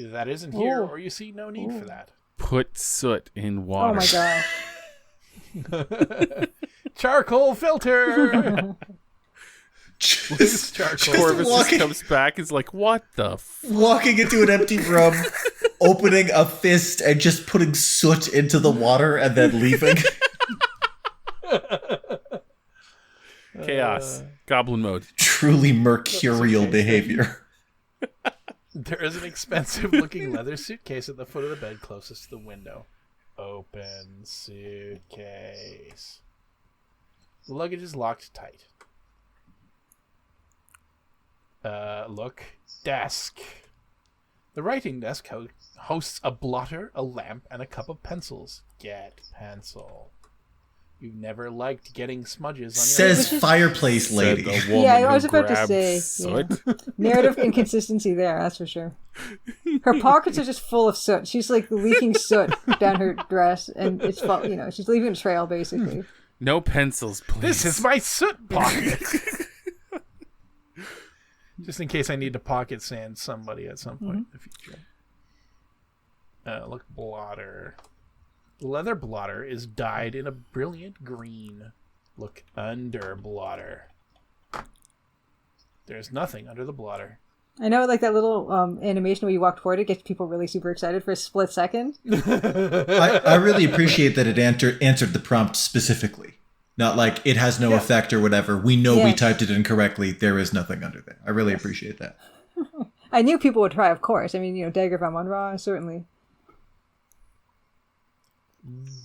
Either that isn't here, Ooh. or you see no need for that. Put soot in water. Oh my god. Charcoal filter! Loose charcoal. Corvus just walking- comes back and is like, what the Walking into an empty room, opening a fist and just putting soot into the water and then leaving. chaos? Goblin mode. Truly mercurial behavior. There is an expensive-looking leather suitcase at the foot of the bed closest to the window. Open suitcase. The luggage is locked tight. Look. Desk. The writing desk hosts a blotter, a lamp, and a cup of pencils. Get pencil. You've never liked getting smudges on your Says fireplace lady. Said the woman Yeah, I was who about to grabbed say, soot. Narrative inconsistency there, that's for sure. Her pockets are just full of soot. She's like leaking soot down her dress, and it's she's leaving a trail basically. No pencils, please. This is my soot pocket. Just in case I need to pocket sand somebody at some point in the future. Look, blotter. The leather blotter is dyed in a brilliant green. Look under blotter. There's nothing under the blotter. I know, like that little animation where you walk toward it gets people really super excited for a split second. I really appreciate that it answered the prompt specifically. Not like it has no effect or whatever. We know we typed it incorrectly. There is nothing under there. I really appreciate that. I knew people would try, of course. I mean, Dagger von Munra, certainly.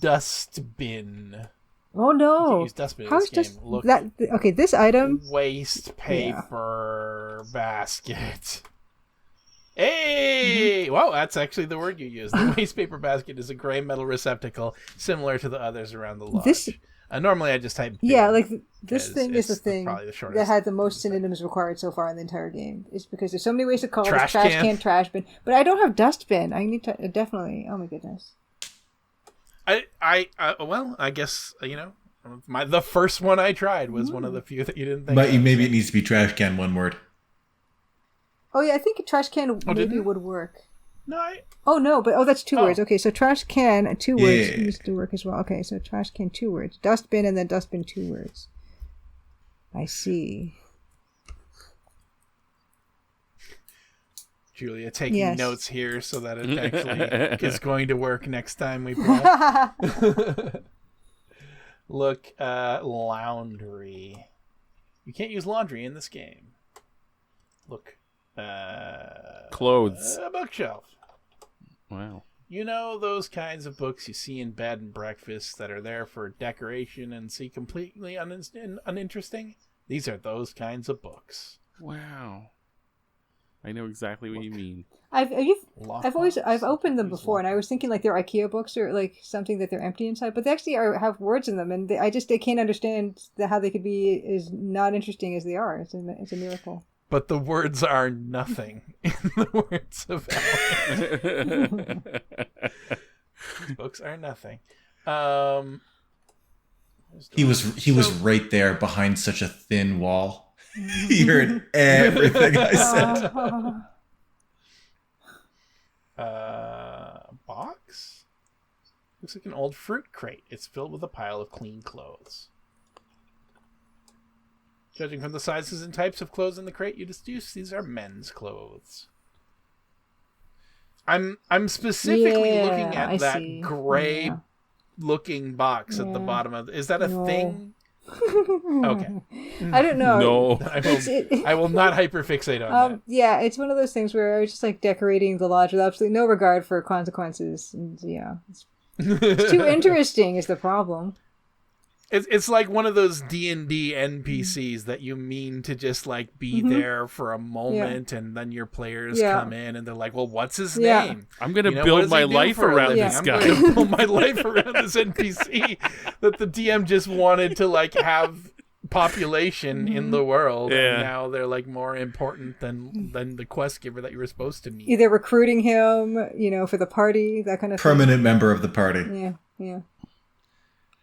Dustbin. Oh no! You can't use dustbin in this game. Look, okay, this item. waste paper basket. Hey! Wow, that's actually the word you used. The waste paper basket is a gray metal receptacle similar to the others around the lodge. Normally I just type bin. Yeah, like this thing is the it's thing probably the that shortest. had the most synonyms required so far in the entire game. It's because there's so many ways to call it. Trash Trash can. can, trash bin. But I don't have dustbin. I need to definitely. Oh my goodness. Well, I guess the first one I tried was one of the few that you didn't think. But of. maybe it needs to be trash can, one word. Oh yeah, I think a trash can maybe would work. No, that's two Oh. words. Okay, so trash can, two words Yeah. needs to work as well. Okay, so trash can, two words. Dustbin and then dustbin, two words. I see. Julia taking Yes. notes here so that it actually is going to work next time we play. Look, laundry. You can't use laundry in this game. Look, Clothes. a bookshelf. Wow. You know those kinds of books you see in bed and breakfast that are there for decoration and see completely uninteresting? These are those kinds of books. Wow. I know exactly what you mean. I've opened them before, and I was thinking like they're IKEA books or like something that they're empty inside, but they actually have words in them, and they can't understand how they could be as not interesting as they are. It's a miracle. But the words are nothing in the words of Alan. Books are nothing. He was right there behind such a thin wall. He heard everything I said. Box? Looks like an old fruit crate. It's filled with a pile of clean clothes. Judging from the sizes and types of clothes in the crate, you deduce these are men's clothes. I'm specifically looking at that gray looking box at the bottom of. Is that a thing? Okay. I don't know. No. I will not hyperfixate on that. Yeah, it's one of those things where I was just like decorating the lodge with absolutely no regard for consequences. And yeah, it's too interesting is the problem. It's like one of those D&D NPCs that you mean to just like be there for a moment, and then your players come in and they're like, "Well, what's his name? I'm gonna what build does my he do life for a around living? this I'm guy." going to build my life around this NPC that the DM just wanted to like have population in the world, and now they're like more important than the quest giver that you were supposed to meet. Either recruiting him, for the party, that kind of Permanent member of the party. thing. Yeah.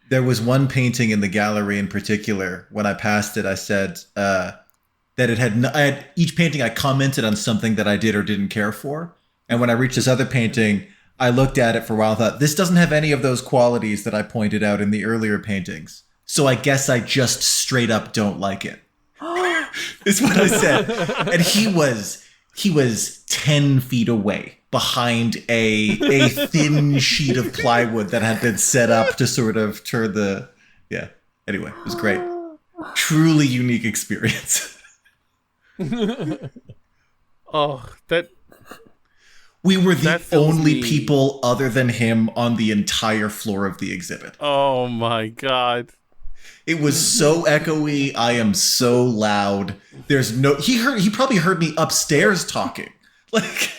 There was one painting in the gallery in particular. When I passed it, I said that it had. Each painting I commented on something that I did or didn't care for, And when I reached this other painting, I looked at it for a while and thought, this doesn't have any of those qualities that I pointed out in the earlier paintings. So I guess I just straight up don't like it. Is what I said. And he was 10 feet away behind a thin sheet of plywood that had been set up to sort of turn the... Yeah. Anyway, it was great. Truly unique experience. Oh, that... We were the only people other than him on the entire floor of the exhibit. Oh my god. It was so echoey. I am so loud. There's no... He probably heard me upstairs talking. Like...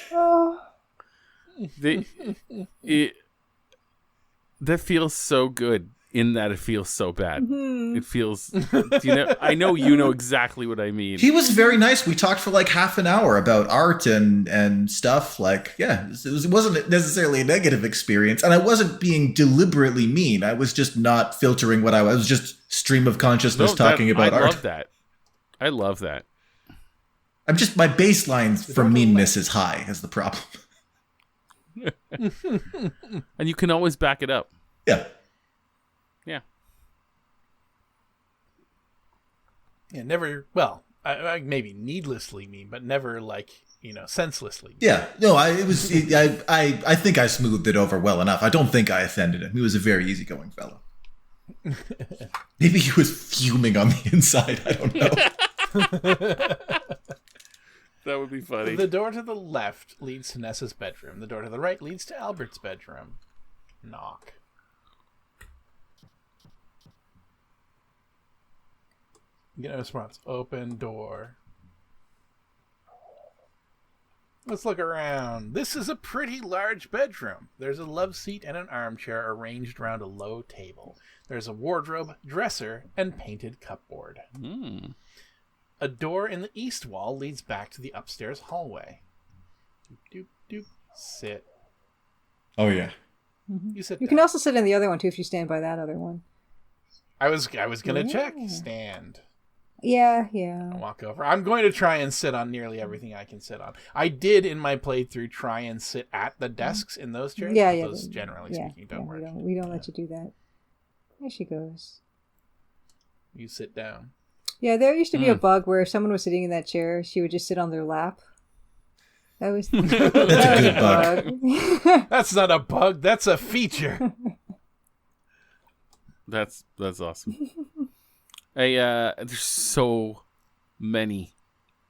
That feels so good in that it feels so bad. Mm-hmm. It feels... I know you know exactly what I mean. He was very nice. We talked for like half an hour about art and stuff. Like, yeah, it wasn't necessarily a negative experience. And I wasn't being deliberately mean. I was just not filtering what I was just stream of consciousness talking about art. I love that. I'm just, my baseline for meanness is high is the problem. And you can always back it up. Yeah. Yeah. Yeah, never, well, I maybe needlessly mean, but never like, senselessly mean. Yeah. No, I think I smoothed it over well enough. I don't think I offended him. He was a very easygoing fellow. Maybe he was fuming on the inside. I don't know. That would be funny. The door to the left leads to Nessa's bedroom. The door to the right leads to Albert's bedroom. Knock. Get no response. Open door. Let's look around. This is a pretty large bedroom. There's a love seat and an armchair arranged around a low table. There's a wardrobe, dresser, and painted cupboard. A door in the east wall leads back to the upstairs hallway. Doop, doop, doop. Sit. Oh, yeah. You sit You down. can also sit in the other one, too, if you stand by that other one. I was going to check. Stand. Yeah. I'll walk over. I'm going to try and sit on nearly everything I can sit on. I did, in my playthrough, try and sit at the desks in those chairs. Yeah. Those, generally speaking, don't work. We don't let you do that. There she goes. You sit down. Yeah, there used to be a bug where if someone was sitting in that chair, she would just sit on their lap. That was That's a good bug. That's not a bug. That's a feature. That's awesome. There's so many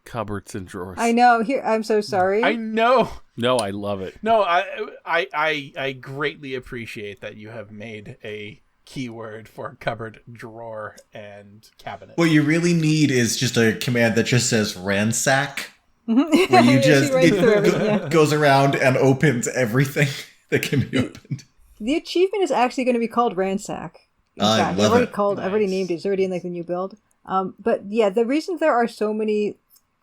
cupboards and drawers. I know. Here, I'm so sorry. I know. No, I love it. No, I greatly appreciate that you have made a keyword for cupboard, drawer, and cabinet. What you really need is just a command that just says ransack, where you just goes around and opens everything that can be opened. The achievement is actually going to be called Ransack. I love it. I've already named it. It's already in like the new build. But yeah, the reason there are so many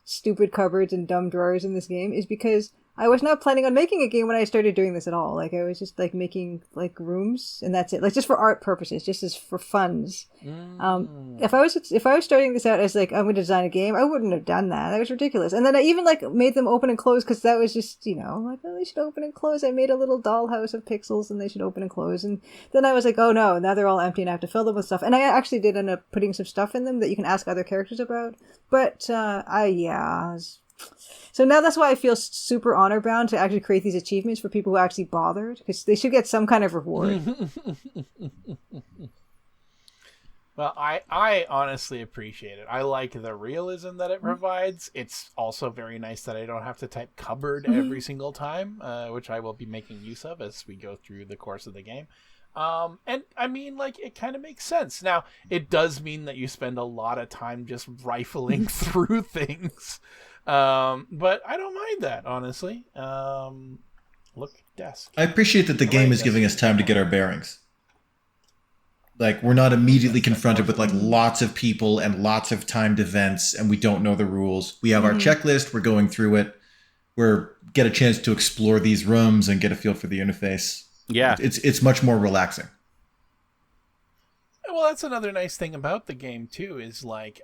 stupid cupboards and dumb drawers in this game is because I was not planning on making a game when I started doing this at all. Like I was just like making like rooms and that's it. Like just for art purposes, just as for funs. If I was starting this out as like I'm going to design a game, I wouldn't have done that. That was ridiculous. And then I even like made them open and close because that was just like oh, they should open and close. I made a little dollhouse of pixels and they should open and close. And then I was like oh no, now they're all empty and I have to fill them with stuff. And I actually did end up putting some stuff in them that you can ask other characters about. But so now that's why I feel super honor bound to actually create these achievements for people who actually bothered, because they should get some kind of reward. Well, I honestly appreciate it. I like the realism that it provides. It's also very nice that I don't have to type cupboard every single time, which I will be making use of as we go through the course of the game. And I mean, like, it kind of makes sense. Now, it does mean that you spend a lot of time just rifling through things. But I don't mind that, honestly. Look, desk. I appreciate that the game is giving us time to get our bearings. Like, we're not immediately confronted with, like, lots of people and lots of timed events, and we don't know the rules. We have our checklist, we're going through it, get a chance to explore these rooms and get a feel for the interface. Yeah. It's much more relaxing. Well, that's another nice thing about the game, too, is, like,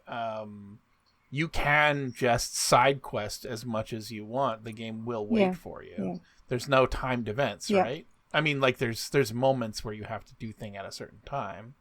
you can just side quest as much as you want. The game will wait for you. Yeah. There's no timed events, Yeah. right? I mean, like there's moments where you have to do thing at a certain time,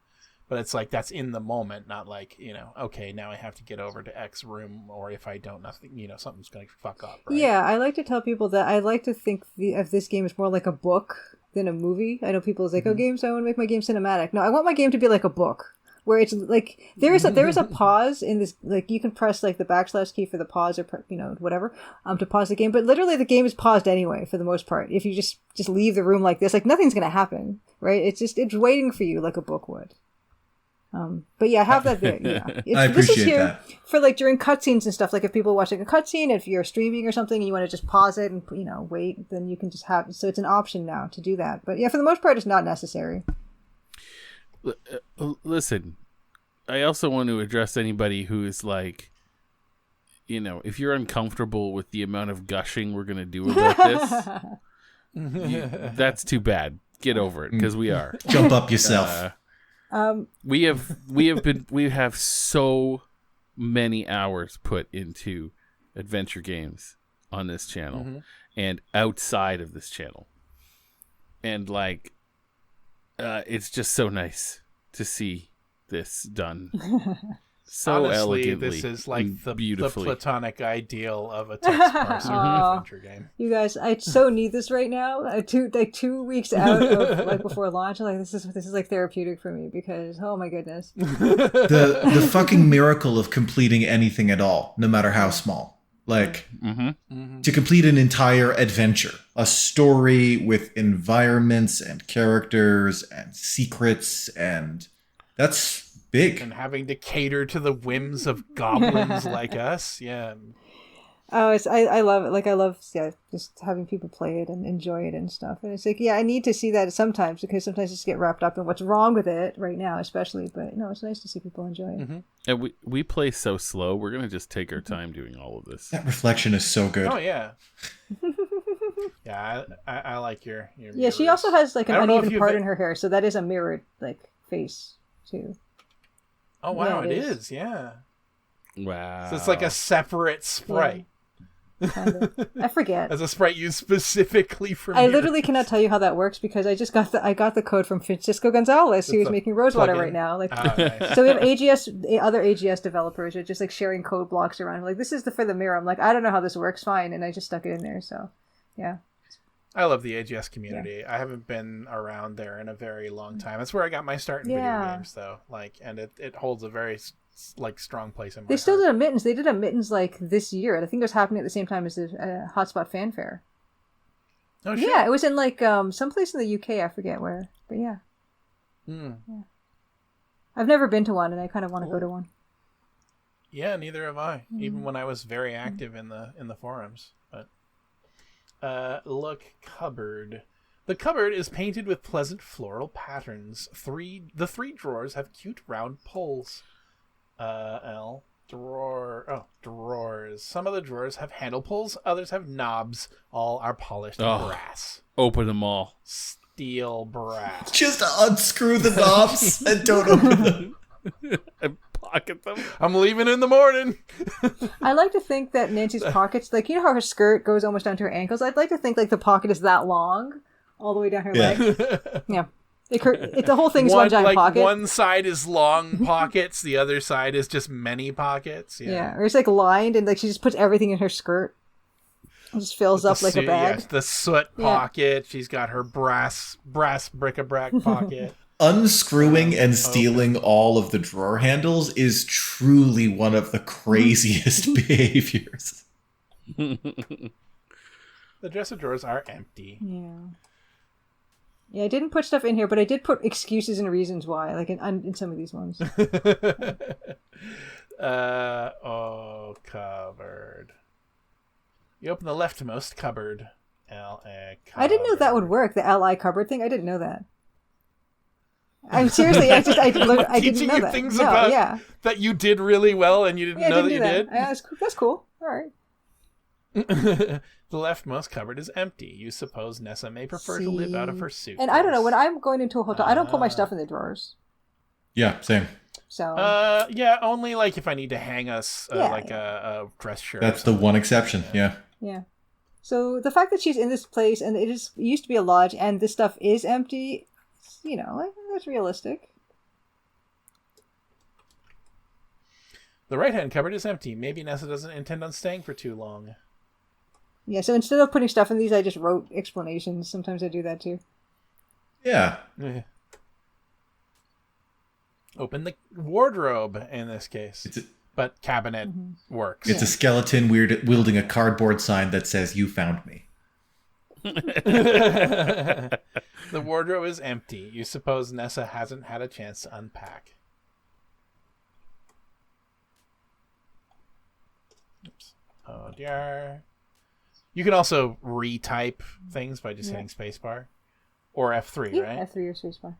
but it's like that's in the moment, not like, okay, now I have to get over to X room, or if I don't, nothing, something's going to fuck up, right? Yeah, I like to tell people that I like to think of this game as more like a book than a movie. I know people say, games, I want to make my game cinematic. No, I want my game to be like a book, where it's like there is a pause in this, like you can press like the backslash key for the pause or whatever to pause the game, but literally the game is paused anyway for the most part. If you just leave the room like this, like nothing's gonna happen, right? It's waiting for you like a book would. But yeah, have that there. Yeah. I appreciate this is here that. for like during cutscenes and stuff. Like if people are watching a cutscene, if you're streaming or something, and you want to just pause it and wait, then you can just have. So it's an option now to do that. But yeah, for the most part, it's not necessary. Listen, I also want to address anybody who is like, if you're uncomfortable with the amount of gushing we're going to do about this, that's too bad. Get over it, because we are. Jump up yourself. We have so many hours put into adventure games on this channel and outside of this channel. And like, it's just so nice to see this done so honestly, elegantly. This is like the beautifully. Platonic ideal of a text-parser adventure game. You guys, I so need this right now. 2 weeks out of like before launch. Like this is like therapeutic for me, because oh my goodness, The fucking miracle of completing anything at all, no matter how small. Like, to complete an entire adventure, a story with environments and characters and secrets, and that's big. And having to cater to the whims of goblins like us, yeah. Oh, I love it. Like I love just having people play it and enjoy it and stuff. And it's like, I need to see that sometimes, because sometimes I just get wrapped up in what's wrong with it right now, especially. But no, it's nice to see people enjoy it. And we play so slow. We're gonna just take our time doing all of this. That reflection is so good. Oh yeah. Yeah, I like your Yeah, she mirrors. also has like an I don't know if uneven you've part been- in her hair, so that is a mirrored like face too. Oh wow, Yeah, it it is. Yeah. Wow. So it's like a separate sprite. Kind of. I forget. As a sprite used specifically for I mirrors. literally cannot tell you how that works, because I just got the code from Francisco Gonzalez, who's It's a making Rosewater plugin. right now. Like, Nice. so we have other AGS developers are just like sharing code blocks around. Like, this is for the mirror. I'm like, I don't know how this works. Fine, and I just stuck it in there. So, yeah. I love the AGS community. I haven't been around there in a very long time. That's where I got my start in video games, though. Like, and it holds a very strong place in my They still heart. did a mittens. They did a mittens like this year. I think it was happening at the same time as the Hotspot Fanfare. Oh shit. Yeah, it was in like someplace in the UK. I forget where, but yeah. Hmm. I've never been to one, and I kind of want to go to one. Yeah, neither have I. Even when I was very active in the forums. But look, cupboard. The cupboard is painted with pleasant floral patterns. The three drawers have cute round poles. Drawers. Some of the drawers have handle pulls, others have knobs. All are polished brass. Open them all. Steel brass. Just unscrew the knobs and don't open them. And pocket them. I'm leaving in the morning. I like to think that Nancy's pockets, like, you know how her skirt goes almost down to her ankles? I'd like to think like the pocket is that long, all the way down her leg. Yeah. The whole thing's one giant pocket. One side is long pockets, the other side is just many pockets. Yeah, or it's like lined, and like she just puts everything in her skirt. It just fills up like a bag. Yes, the soot pocket. She's got her brass bric-a-brac pocket. Unscrewing and stealing all of the drawer handles is truly one of the craziest behaviors. The dresser drawers are empty. Yeah, I didn't put stuff in here, but I did put excuses and reasons why, like in some of these ones. Cupboard. You open the leftmost cupboard. L.A. cupboard. I didn't know that would work, the LI cupboard thing. I didn't know that. I'm seriously, I didn't know Teaching you that. things No, about yeah. that you did really well and you didn't know that you did. Yeah, that's cool. All right. The leftmost cupboard is empty. You suppose Nessa may prefer to live out of her suitcase. And I don't know, when I'm going into a hotel, I don't put my stuff in the drawers. Yeah, same. So yeah, only like if I need to hang us a dress shirt. That's the one exception. Yeah. Yeah. So the fact that she's in this place and it used to be a lodge and this stuff is empty, that's realistic. The right-hand cupboard is empty. Maybe Nessa doesn't intend on staying for too long. Yeah, so instead of putting stuff in these, I just wrote explanations. Sometimes I do that too. Yeah. Open the wardrobe in this case. But cabinet works. It's a skeleton wielding a cardboard sign that says, "You found me." The wardrobe is empty. You suppose Nessa hasn't had a chance to unpack. Oops. Oh dear. You can also retype things by just hitting spacebar. Or F3, right? F3 or spacebar.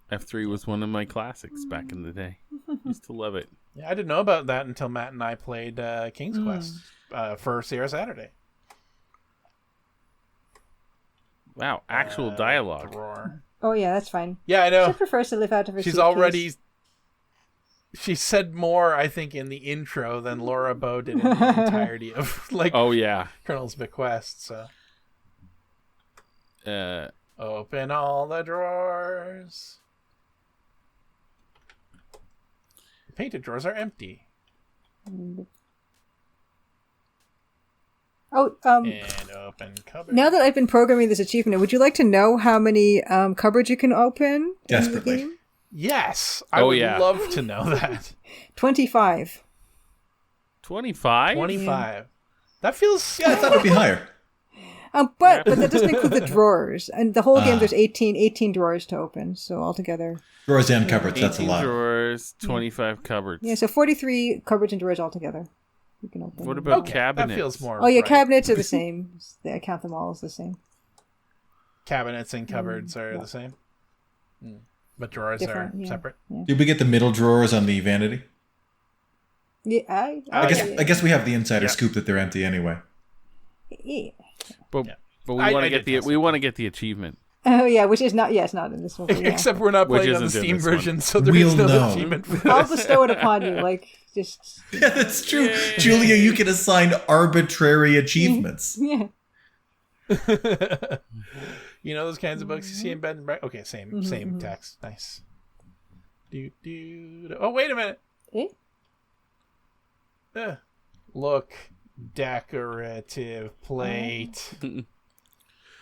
F3 was one of my classics back in the day. Used to love it. Yeah, I didn't know about that until Matt and I played King's Quest for Sierra Saturday. Wow, actual dialogue. Drawer. Oh yeah, that's fine. Yeah, I know. She prefers to live out of her She's suitcase. already... She said more, I think, in the intro than Laura Bow did in the entirety of, oh, yeah. Colonel's Bequest, so... Open all the drawers. The painted drawers are empty. Oh, And open cupboard. now that I've been programming this achievement, would you like to know how many cupboards you can open in the Desperately. game? Yes, I would love to know that. 25. 25? 25. That feels... Yeah, I thought it'd be higher. But that doesn't include the drawers. And the whole game, there's 18 drawers to open. So altogether. Drawers and cupboards, that's a 18 lot. drawers, 25 cupboards. Yeah, so 43 cupboards and drawers altogether. You can open. What about Okay, cabinets? that feels more Oh, yeah, right. cabinets are the same. I count them all as the same. Cabinets and cupboards are the same. But drawers are separate. Yeah. Did we get the middle drawers on the vanity? Yeah, I guess we have the insider scoop that they're empty anyway. yeah. But we I want to did get the achievement. Oh, yeah, which is not, it's not in this one. Yeah. Except we're not Which playing on the isn't in Steam this one. version, so there is We'll no know. achievement for I'll this. bestow it upon you, just... Yeah, that's true. Julia, you can assign arbitrary achievements. Yeah. You know those kinds of books you see in bed and breakfast? Okay, same text. Nice. Oh, wait a minute. Look, decorative plate.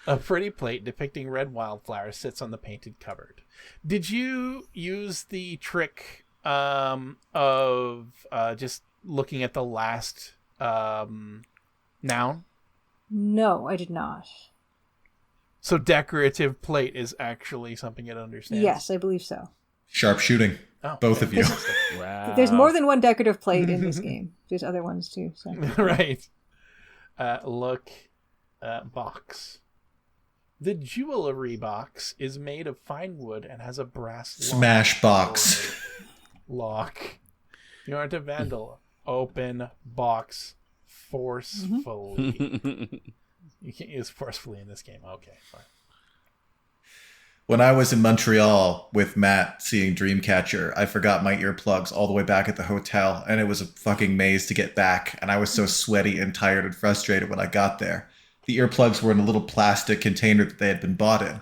A pretty plate depicting red wildflowers sits on the painted cupboard. Did you use the trick of just looking at the last noun? No, I did not. So decorative plate is actually something it understands? Yes, I believe so. Sharp shooting. Oh, Both of you. Wow. There's more than one decorative plate in this game. There's other ones too. So. Right. Look, box. The jewelry box is made of fine wood and has a brass lock. Smash box. Lock. You aren't a vandal. Open box forcefully. You can't use forcefully in this game. Okay, fine. When I was in Montreal with Matt seeing Dreamcatcher, I forgot my earplugs all the way back at the hotel, and it was a fucking maze to get back, and I was so sweaty and tired and frustrated when I got there. The earplugs were in a little plastic container that they had been bought in,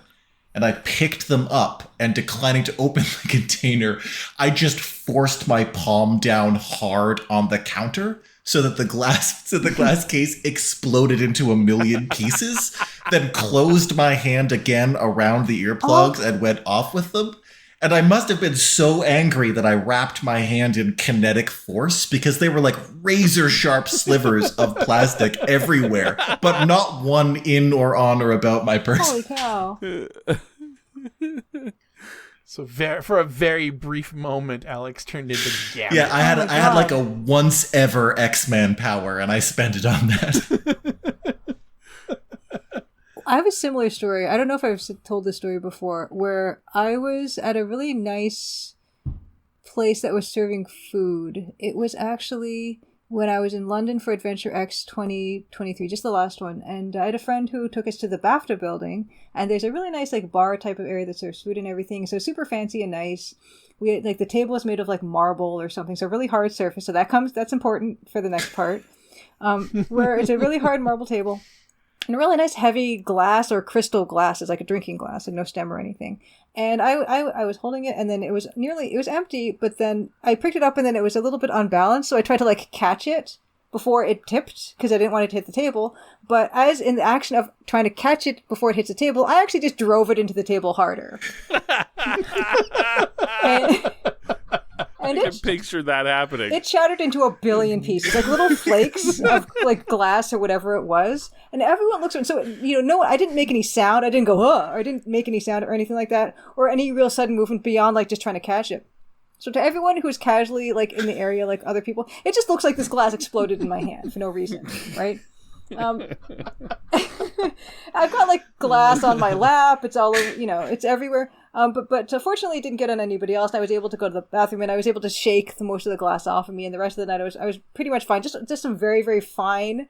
and I picked them up, and declining to open the container, I just forced my palm down hard on the counter so that the glass case exploded into a million pieces, then closed my hand again around the earplugs and went off with them. And I must have been so angry that I wrapped my hand in kinetic force because they were like razor sharp slivers of plastic everywhere, but not one in or on or about my person. Holy cow. So for a very brief moment, Alex turned into Gambit. Yeah, I had like a once ever X-Man power, and I spent it on that. I have a similar story. I don't know if I've told this story before, where I was at a really nice place that was serving food. It was actually when I was in London for Adventure X 2023, just the last one. And I had a friend who took us to the BAFTA building, and there's a really nice like bar type of area that serves food and everything. So super fancy and nice. We had, like the table is made of like marble or something, so really hard surface. So that's important for the next part. Where it's a really hard marble table. And a really nice heavy glass or crystal glass. It's like a drinking glass and no stem or anything. And I was holding it, and then it was empty, but then I picked it up and then it was a little bit unbalanced. So I tried to like catch it before it tipped because I didn't want it to hit the table. But as in the action of trying to catch it before it hits the table, I actually just drove it into the table harder. And I can picture that happening. It shattered into a billion pieces, like little flakes of like glass or whatever it was. And everyone looks at it. So, no, I didn't make any sound. I didn't go, or I didn't make any sound or anything like that, or any real sudden movement beyond like just trying to catch it. So to everyone who's casually like in the area, like other people, it just looks like this glass exploded in my hand for no reason, right? I've got like glass on my lap. It's all over, it's everywhere. But fortunately, it didn't get on anybody else. And I was able to go to the bathroom, and I was able to shake most of the glass off of me. And the rest of the night, I was pretty much fine. Just some very, very fine,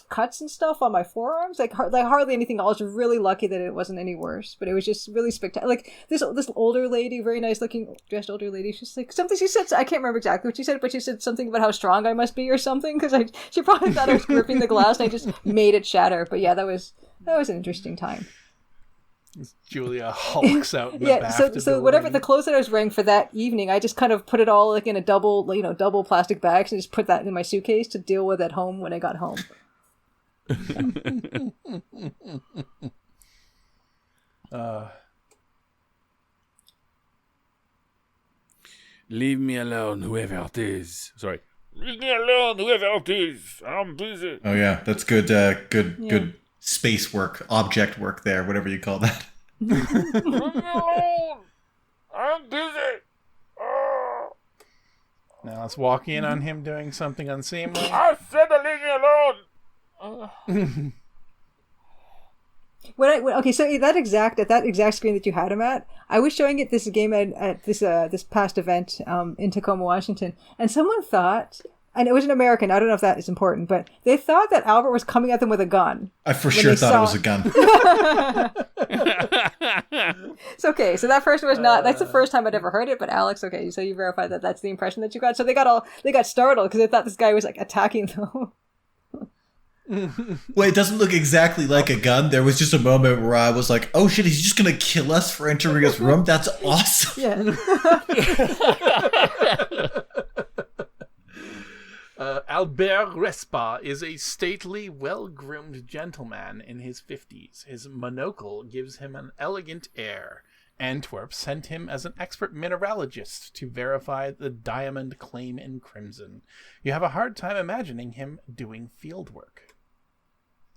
cuts and stuff on my forearms. Like hardly anything. I was really lucky that it wasn't any worse. But it was just really spectacular. Like this older lady, very nice looking, dressed older lady. She's like something. She said, I can't remember exactly what she said, but she said something about how strong I must be or something. Because she probably thought I was gripping the glass, and I just made it shatter. But yeah, that was an interesting time. Julia hulks out in the BAFTA so whatever the clothes that I was wearing for that evening, I just kind of put it all like in a double plastic bags and just put that in my suitcase to deal with at home when I got home. Leave me alone, whoever it is. Sorry. Leave me alone, whoever it is. I'm busy. Oh yeah, that's good. Good space work, object work there, whatever you call that. Leave me alone. I'm busy. Now let's walk in on him doing something unseemly. I said to leave me alone. So that exact screen that you had him at, I was showing it this game at this past event in Tacoma, Washington, and someone thought, and it was an American, I don't know if that is important, but they thought that Albert was coming at them with a gun. I for sure thought it was a gun. It's okay. So that person was not. That's the first time I'd ever heard it. But Alex, okay, so you verified that that's the impression that you got. So they got startled because they thought this guy was like attacking them. Well, it doesn't look exactly like a gun. There was just a moment where I was like, "Oh shit, he's just gonna kill us for entering his room." That's awesome. Yeah. Albert Respa is a stately, well-groomed gentleman in his 50s. His monocle gives him an elegant air. Antwerp sent him as an expert mineralogist to verify the diamond claim in Crimson. You have a hard time imagining him doing field work.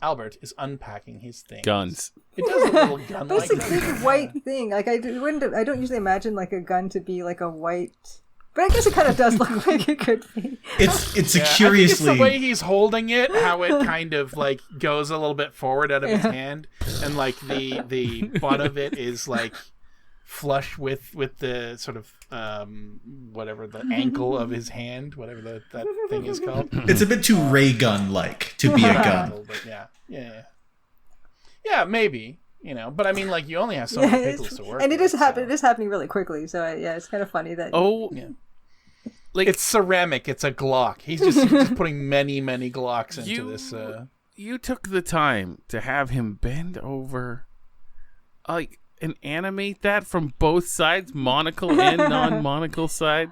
Albert is unpacking his things. Guns. It does a little gun like That's a big white thing. Like I don't usually imagine like a gun to be like a white. But I guess it kind of does look like it could be. It's a curiously. I think it's the way he's holding it, how it kind of like goes a little bit forward out of his hand, and like the butt of it is like flush with the sort of whatever the ankle of his hand, whatever that thing is called. It's a bit too ray gun like to be a gun. Yeah, maybe. But I mean, like, you only have so many pickles to work and it with, is it is happening really quickly. So it's kind of funny that. Oh, yeah. Like it's ceramic. It's a Glock. He's just putting many Glocks into this. You took the time to have him bend over, like, and animate that from both sides, monocle and non-monocle side.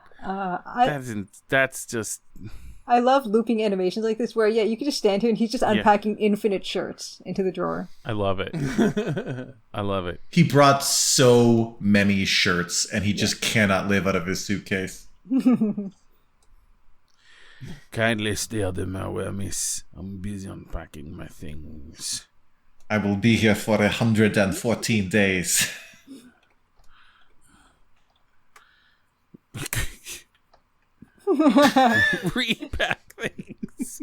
That's just. I love looping animations like this where, you can just stand here and he's just unpacking infinite shirts into the drawer. I love it. I love it. He brought so many shirts and he just cannot live out of his suitcase. Kindly stay there, my miss. I'm busy unpacking my things. I will be here for 114 days. Repack things.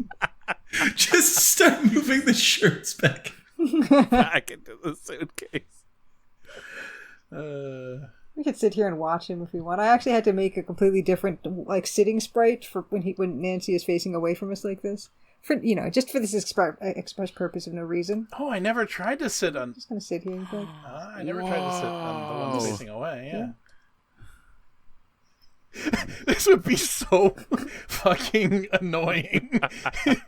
Just start moving the shirts back into the suitcase. We could sit here and watch him if we want. I actually had to make a completely different like sitting sprite for when Nancy is facing away from us like this. For just for this express purpose of no reason. Oh, I never tried to sit on. I'm just gonna sit here and think. I never tried to sit on the ones facing away. Yeah. This would be so fucking annoying.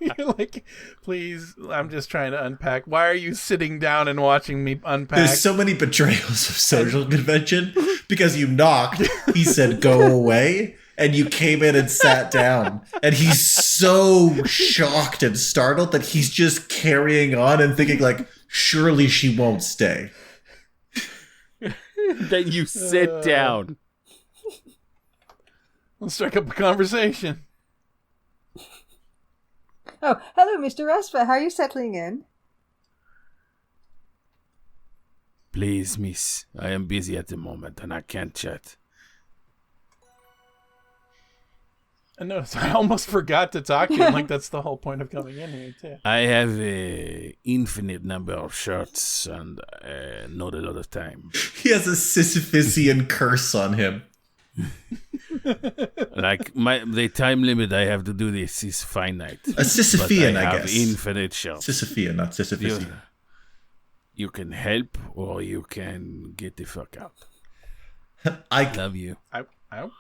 You're like, please, I'm just trying to unpack. Why are you sitting down and watching me unpack? There's so many betrayals of social convention because you knocked. He said, "Go away." And you came in and sat down. And he's so shocked and startled that he's just carrying on and thinking like, surely she won't stay. Then you sit down. Let's strike up a conversation. Oh, hello, Mr. Respa. How are you settling in? Please, miss. I am busy at the moment and I can't chat. And notice I almost forgot to talk to him. Like, that's the whole point of coming in here, too. I have an infinite number of shirts and not a lot of time. He has a Sisyphusian curse on him. Like the time limit I have to do this is finite. A Sisyphean, I I have guess. infinite shirts. Sisyphean, not Sisyphusian. You can help or you can get the fuck out. I Love you.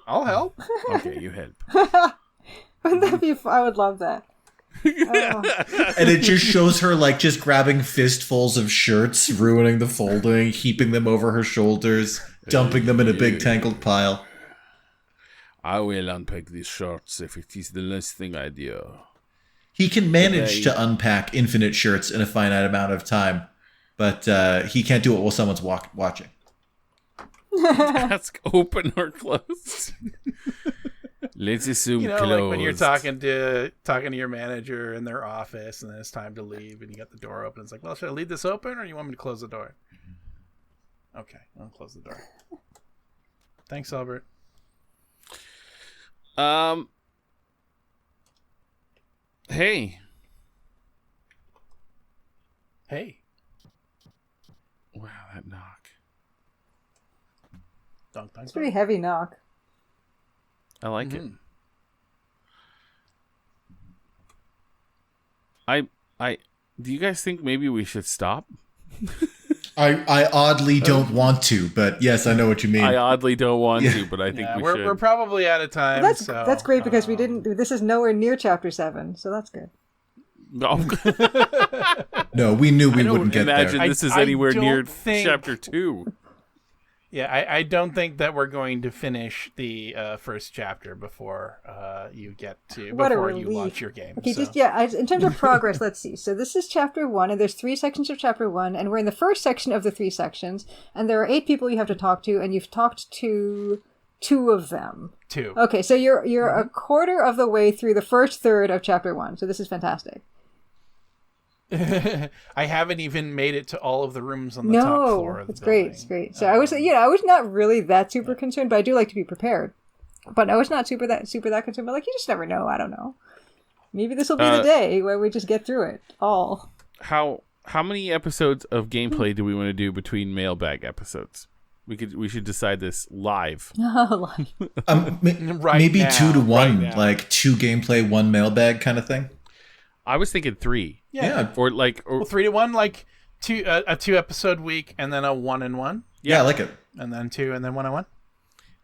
I'll help. Okay, you help. Wouldn't that be fun? I would love that. Oh. And it just shows her like just grabbing fistfuls of shirts, ruining the folding, heaping them over her shoulders, dumping them in a big tangled pile. I will unpack these shirts if it is the last thing I do. He can manage to unpack infinite shirts in a finite amount of time, but he can't do it while someone's watching. Ask open or closed. Let's assume closed. Like when you're talking to your manager in their office, and then it's time to leave, and you got the door open. It's like, well, should I leave this open, or you want me to close the door? Okay, I'll close the door. Thanks, Albert. Hey. Wow, that knock. Dunk, dunk, It's a pretty heavy knock. I like it. I do you guys think maybe we should stop? I oddly don't want to, but yes, I know what you mean. I oddly don't want to, but I think we should. We're probably out of time. Well, so, that's great because we didn't. This is nowhere near chapter 7, so that's good. No, No, we knew we wouldn't get imagine there. this is I anywhere near don't think- chapter 2. Yeah, I don't think that we're going to finish the first chapter before you launch your game. Okay, so. in terms of progress, let's see. So this is chapter 1, and there's 3 sections of chapter 1, and we're in the first section of the 3 sections, and there are 8 people you have to talk to, and you've talked to 2 of them. 2. Okay, so you're a quarter of the way through the first third of chapter 1, so this is fantastic. I haven't even made it to all of the rooms on the top floor of the building. It's great. So I was not really that super concerned, but I do like to be prepared. But I was not super that concerned. But like, you just never know. I don't know. Maybe this will be the day where we just get through it all. How many episodes of gameplay do we want to do between mailbag episodes? We should decide this live. Right maybe now, 2 to 1, right now. like 2 gameplay, 1 mailbag kind of thing. I was thinking 3. Yeah. Or like 3 to 1, like a 2 episode week, and then a 1-in-1. Yeah, I like it. And then 2, and then 1-on-1.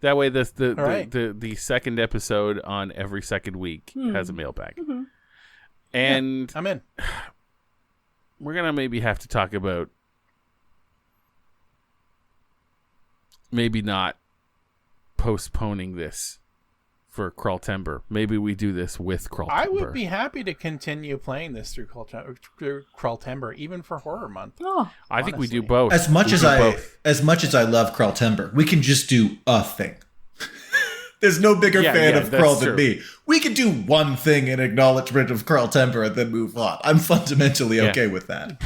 That way, the second episode on every second week has a mailbag. Mm-hmm. And I'm in. We're gonna maybe have to talk about maybe not postponing this for Crawltember. Maybe we do this with Crawltember. I would be happy to continue playing this through Crawltember, even for Horror Month. Oh, I think we do honestly. both. As much as I love Crawltember, we can just do a thing. There's no bigger fan of Crawl than me. We can do one thing in acknowledgement of Crawltember and then move on. I'm fundamentally okay with that.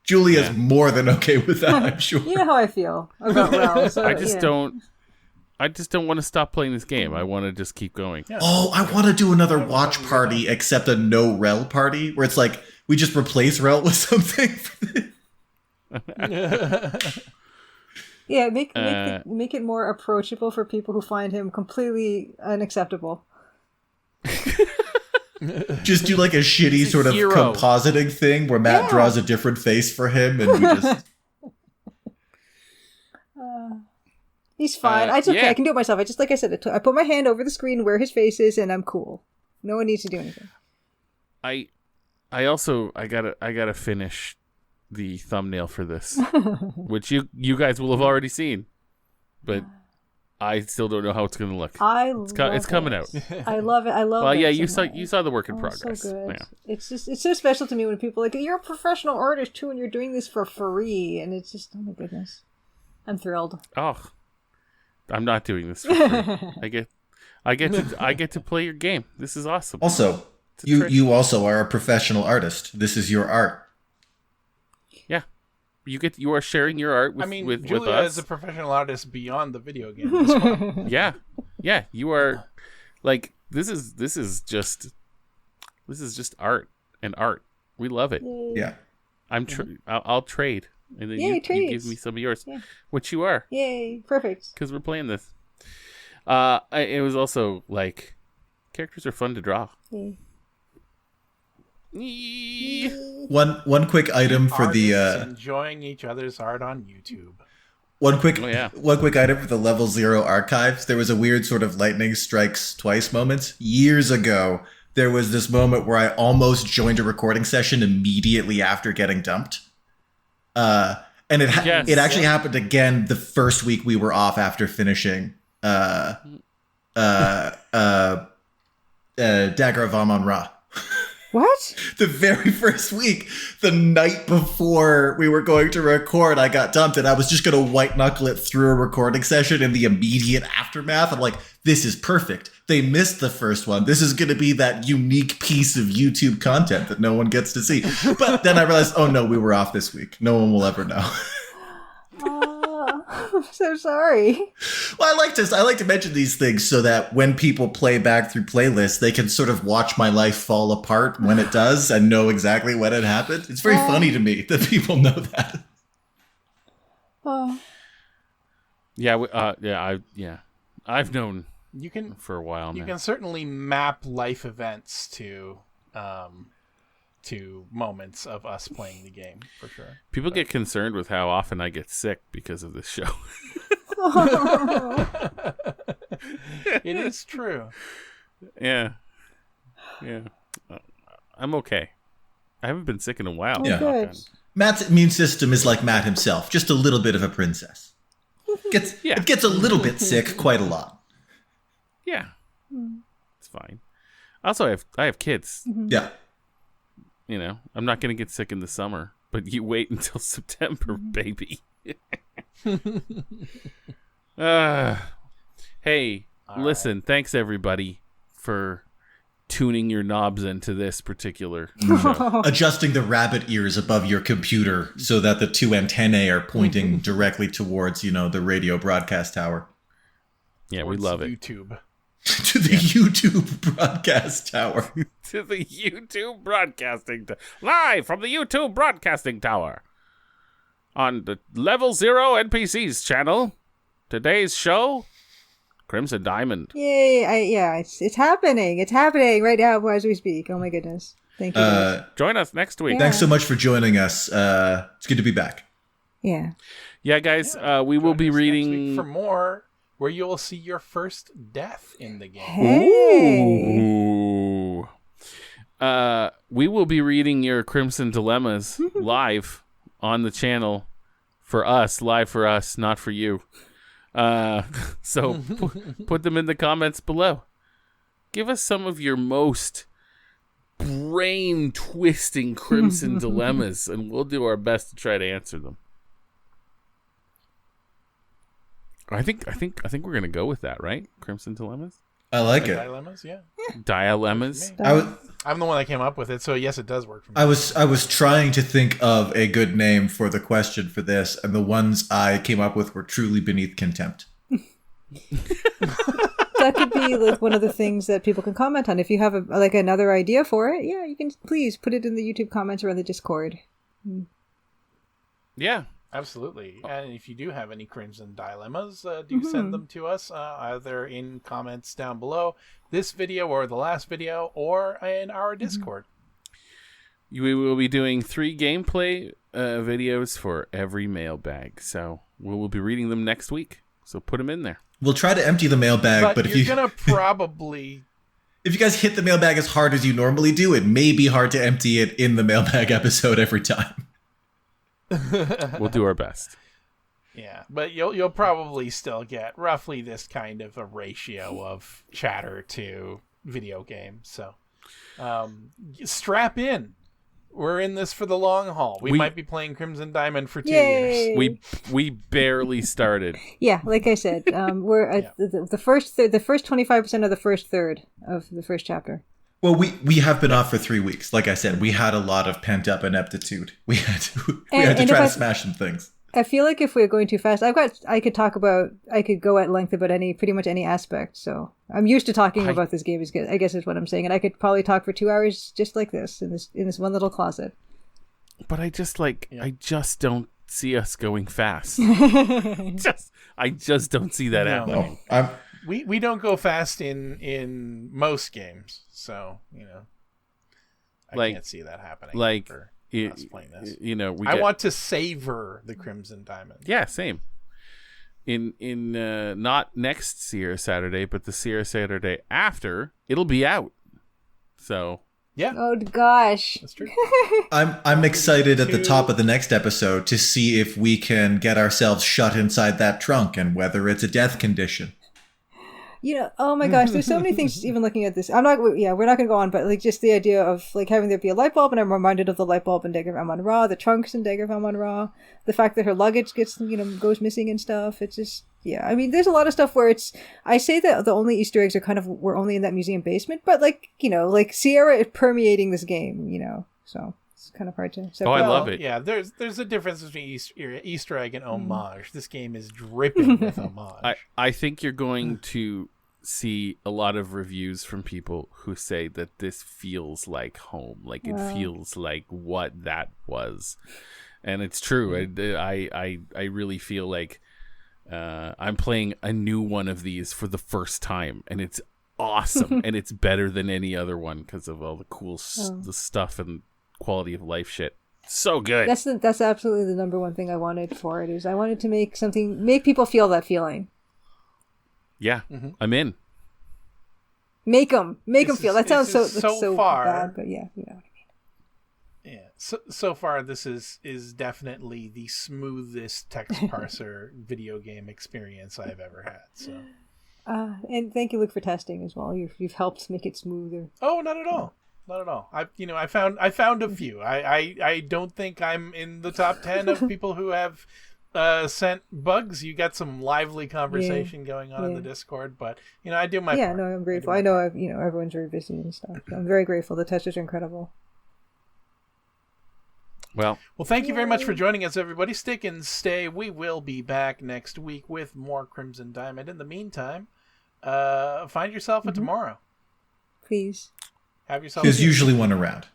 Julia's more than okay with that, I'm sure. You know how I feel about Rel. So, I just don't want to stop playing this game. I want to just keep going. Yeah. Oh, I want to do another watch party, except a no Rel party, where it's like we just replace Rel with something. Yeah, make it more approachable for people who find him completely unacceptable. Just do like a shitty sort of compositing thing where Matt draws a different face for him, and we just. He's fine. It's okay. I can do it myself. I just, like I said, I put my hand over the screen where his face is, and I'm cool. No one needs to do anything. I gotta finish the thumbnail for this, which you guys will have already seen, but I still don't know how it's gonna look. It's coming out. I love it. I love it. Well, yeah, you saw the work in progress. So good. Yeah. It's so special to me when people are like, you're a professional artist too, and you're doing this for free, and it's just, oh my goodness, I'm thrilled. Oh, I'm not doing this for free. I get to play your game. This is awesome. Also, you also are a professional artist. This is your art. Yeah, you are sharing your art with Julia us. is a professional artist beyond the video game as well. Yeah, you are. Like this is just art and art. We love it. Yay. Yeah, I'll trade, and then you give me some of yours, which you are. Yay! Perfect. Because we're playing this. It was also like characters are fun to draw. Yay. One quick item for the enjoying each other's art on YouTube. One quick item for the Level 0 archives. There was a weird sort of lightning strikes twice moment. Years ago, there was this moment where I almost joined a recording session immediately after getting dumped. And it actually happened again the first week we were off after finishing Dagger of Amon-Ra. What? The very first week, the night before we were going to record, I got dumped, and I was just going to white knuckle it through a recording session in the immediate aftermath. I'm like, this is perfect. They missed the first one. This is going to be that unique piece of YouTube content that no one gets to see. But then I realized, oh no, we were off this week. No one will ever know. I'm so sorry. Well, I like to mention these things so that when people play back through playlists, they can sort of watch my life fall apart when it does and know exactly when it happened. It's very funny to me that people know that. Oh. Yeah, I've known for a while now. You can certainly map life events to moments of us playing the game, for sure. People get concerned with how often I get sick because of this show. It is true. Yeah. I'm okay. I haven't been sick in a while. Yeah. Good. Matt's immune system is like Matt himself, just a little bit of a princess. It gets a little bit sick quite a lot. Yeah. It's fine. Also, I have kids. Yeah. You know, I'm not going to get sick in the summer, but you wait until September, baby. Hey, listen, thanks everybody for tuning your knobs into this particular show. Adjusting the rabbit ears above your computer so that the two antennae are pointing directly towards, the radio broadcast tower. Yeah, we love it. YouTube. To the YouTube broadcast tower. To the YouTube broadcasting live from the YouTube broadcasting tower on the Level 0 NPCs channel. Today's show, Crimson Diamond. Yay! It's happening. It's happening right now as we speak. Oh my goodness! Thank you. Join us next week. Yeah. Thanks so much for joining us. It's good to be back. Yeah. Yeah, guys. We will be reading next week for more, where you will see your first death in the game. Hey. Ooh. We will be reading your Crimson Dilemmas live on the channel live for us, not for you. So put them in the comments below. Give us some of your most brain-twisting Crimson Dilemmas, and we'll do our best to try to answer them. I think we're gonna go with that, right? Crimson Dilemmas. I like it. Dilemmas, yeah. Dilemmas. I'm the one that came up with it, so yes, it does work for me. I was trying to think of a good name for the question for this, and the ones I came up with were truly beneath contempt. That could be like one of the things that people can comment on. If you have another idea for it, yeah, you can please put it in the YouTube comments or in the Discord. Yeah. Absolutely. And if you do have any Crimson Dilemmas, do send them to us either in comments down below this video or the last video or in our Discord. We will be doing 3 gameplay videos for every mailbag. So we will be reading them next week. So put them in there. We'll try to empty the mailbag, but you're going to probably... If you guys hit the mailbag as hard as you normally do, it may be hard to empty it in the mailbag episode every time. We'll do our best. Yeah, but you'll probably still get roughly this kind of a ratio of chatter to video games. So strap in. We're in this for the long haul. We might be playing Crimson Diamond for 2 years. We barely started. Yeah, like I said, we're at the first 25% of the first third of the first chapter. Well, we have been off for 3 weeks. Like I said, we had a lot of pent up ineptitude. We had to try to smash some things. I feel like if we're going too fast, I could go at length about pretty much any aspect. So I'm used to talking about this game. I guess is what I'm saying, and I could probably talk for 2 hours just like this in this one little closet. But I just don't see us going fast. I just don't see that happening. No, we don't go fast in most games, so I can't see that happening. Like. Playing this. I want to savor the Crimson Diamond. Yeah, same. In not next Sierra Saturday, but the Sierra Saturday after, it'll be out. So yeah. Oh gosh, that's true. I'm excited at the top of the next episode to see if we can get ourselves shut inside that trunk and whether it's a death condition. Oh my gosh, there's so many things even looking at this. we're not going to go on, but like just the idea of like having there be a light bulb, and I'm reminded of the light bulb in Dagger of Amon-Ra, the trunks in Dagger of Amon-Ra, the fact that her luggage goes missing and stuff. It's just, I mean, there's a lot of stuff where I say that the only Easter eggs were only in that museum basement, but like Sierra is permeating this game, so it's kind of hard to separate. Oh, I love it. Yeah, there's a difference between Easter egg and homage. This game is dripping with homage. I think you're going to see a lot of reviews from people who say that this feels like home, like it feels like what that was, and it's true. I really feel like I'm playing a new one of these for the first time, and it's awesome, and it's better than any other one because of all the cool the stuff and quality of life shit. So good. That's absolutely the number one thing I wanted for it. Is I wanted to make people feel that feeling. Yeah, I'm in. Make them feel. That sounds so far, bad, but yeah, you know what I mean. Yeah. So far, this is definitely the smoothest text parser video game experience I've ever had. So. And thank you, Luke, for testing as well. You've helped make it smoother. Oh, not at all. Not at all. I found a few. I don't think I'm in the top 10 of people who have sent bugs. You got some lively conversation going on in the Discord, but I do my part. No, I'm grateful. I know everyone's very busy and stuff. So I'm very grateful. The testers are incredible. Well, thank you very much for joining us, everybody. Stick and stay. We will be back next week with more Crimson Diamond. In the meantime, find yourself a tomorrow. Please. Have yourself. There's usually one around.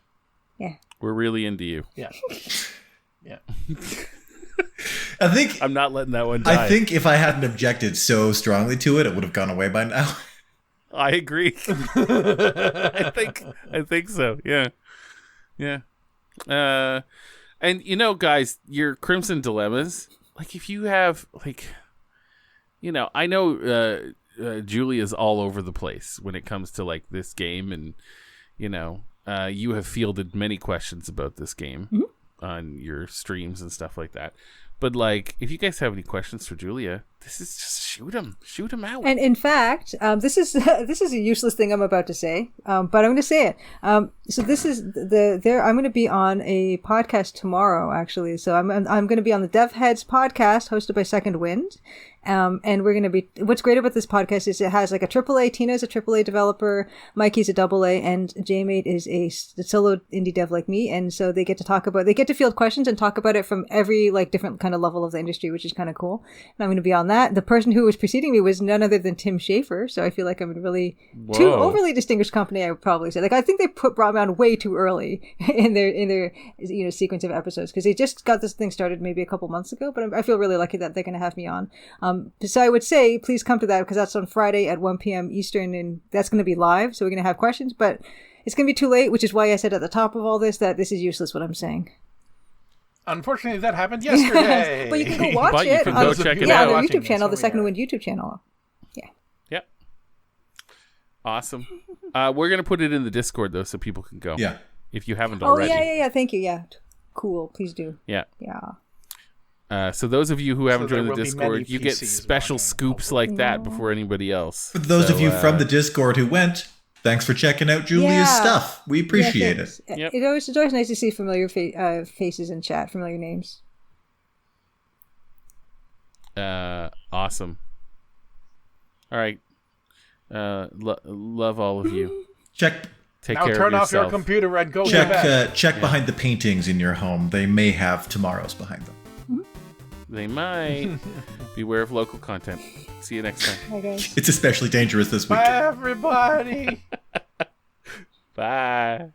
Yeah. We're really into you. Yeah. Yeah. I think I'm not letting that one die. I think if I hadn't objected so strongly to it, it would have gone away by now. I agree. I think so. Yeah. Yeah. And guys, your Crimson Dilemmas, like if you have I know Julia's all over the place when it comes to like this game, and you have fielded many questions about this game on your streams and stuff like that. But like, if you guys have any questions for Julia, this is just shoot them out. And in fact, this is a useless thing I'm about to say, but I'm going to say it. So this is I'm going to be on a podcast tomorrow, actually. So I'm going to be on the Dev Heads podcast hosted by Second Wind, And we're going to be, what's great about this podcast is it has like a AAA, Tina's a AAA developer, Mikey's a AA, and JMate is a solo indie dev like me. And so they get to field questions and talk about it from every like different kind of level of the industry, which is kind of cool. And I'm going to be on that. The person who was preceding me was none other than Tim Schafer. So I feel like I'm in a really too overly distinguished company, I would probably say. Like, I think they brought me on way too early in their sequence of episodes, because they just got this thing started maybe a couple months ago, but I feel really lucky that they're going to have me on. So I would say, please come to that, because that's on Friday at 1 p.m. Eastern, and that's going to be live. So we're going to have questions, but it's going to be too late, which is why I said at the top of all this that this is useless, what I'm saying. Unfortunately, that happened yesterday. But you can go watch it. You can go check it out. On the YouTube channel, the Second Wind YouTube channel. Yeah. Yep. Awesome. We're going to put it in the Discord, though, so people can go. Yeah. If you haven't already. Oh, yeah. Thank you. Yeah. Cool. Please do. Yeah. Yeah. So those of you who haven't joined the will be many Discord, you get PCs special watching, scoops like that before anybody else. For those of you from the Discord who went, thanks for checking out Julia's stuff. We appreciate it. Yep. It's always nice to see familiar faces in chat, familiar names. Awesome. All right. Love all of you. Take now care turn of off your yourself. computer and go to bed. Check behind the paintings in your home. They may have tomorrows behind them. They might. Beware of local content. See you next time. Bye, guys. It's especially dangerous this week. Bye, everybody. Bye.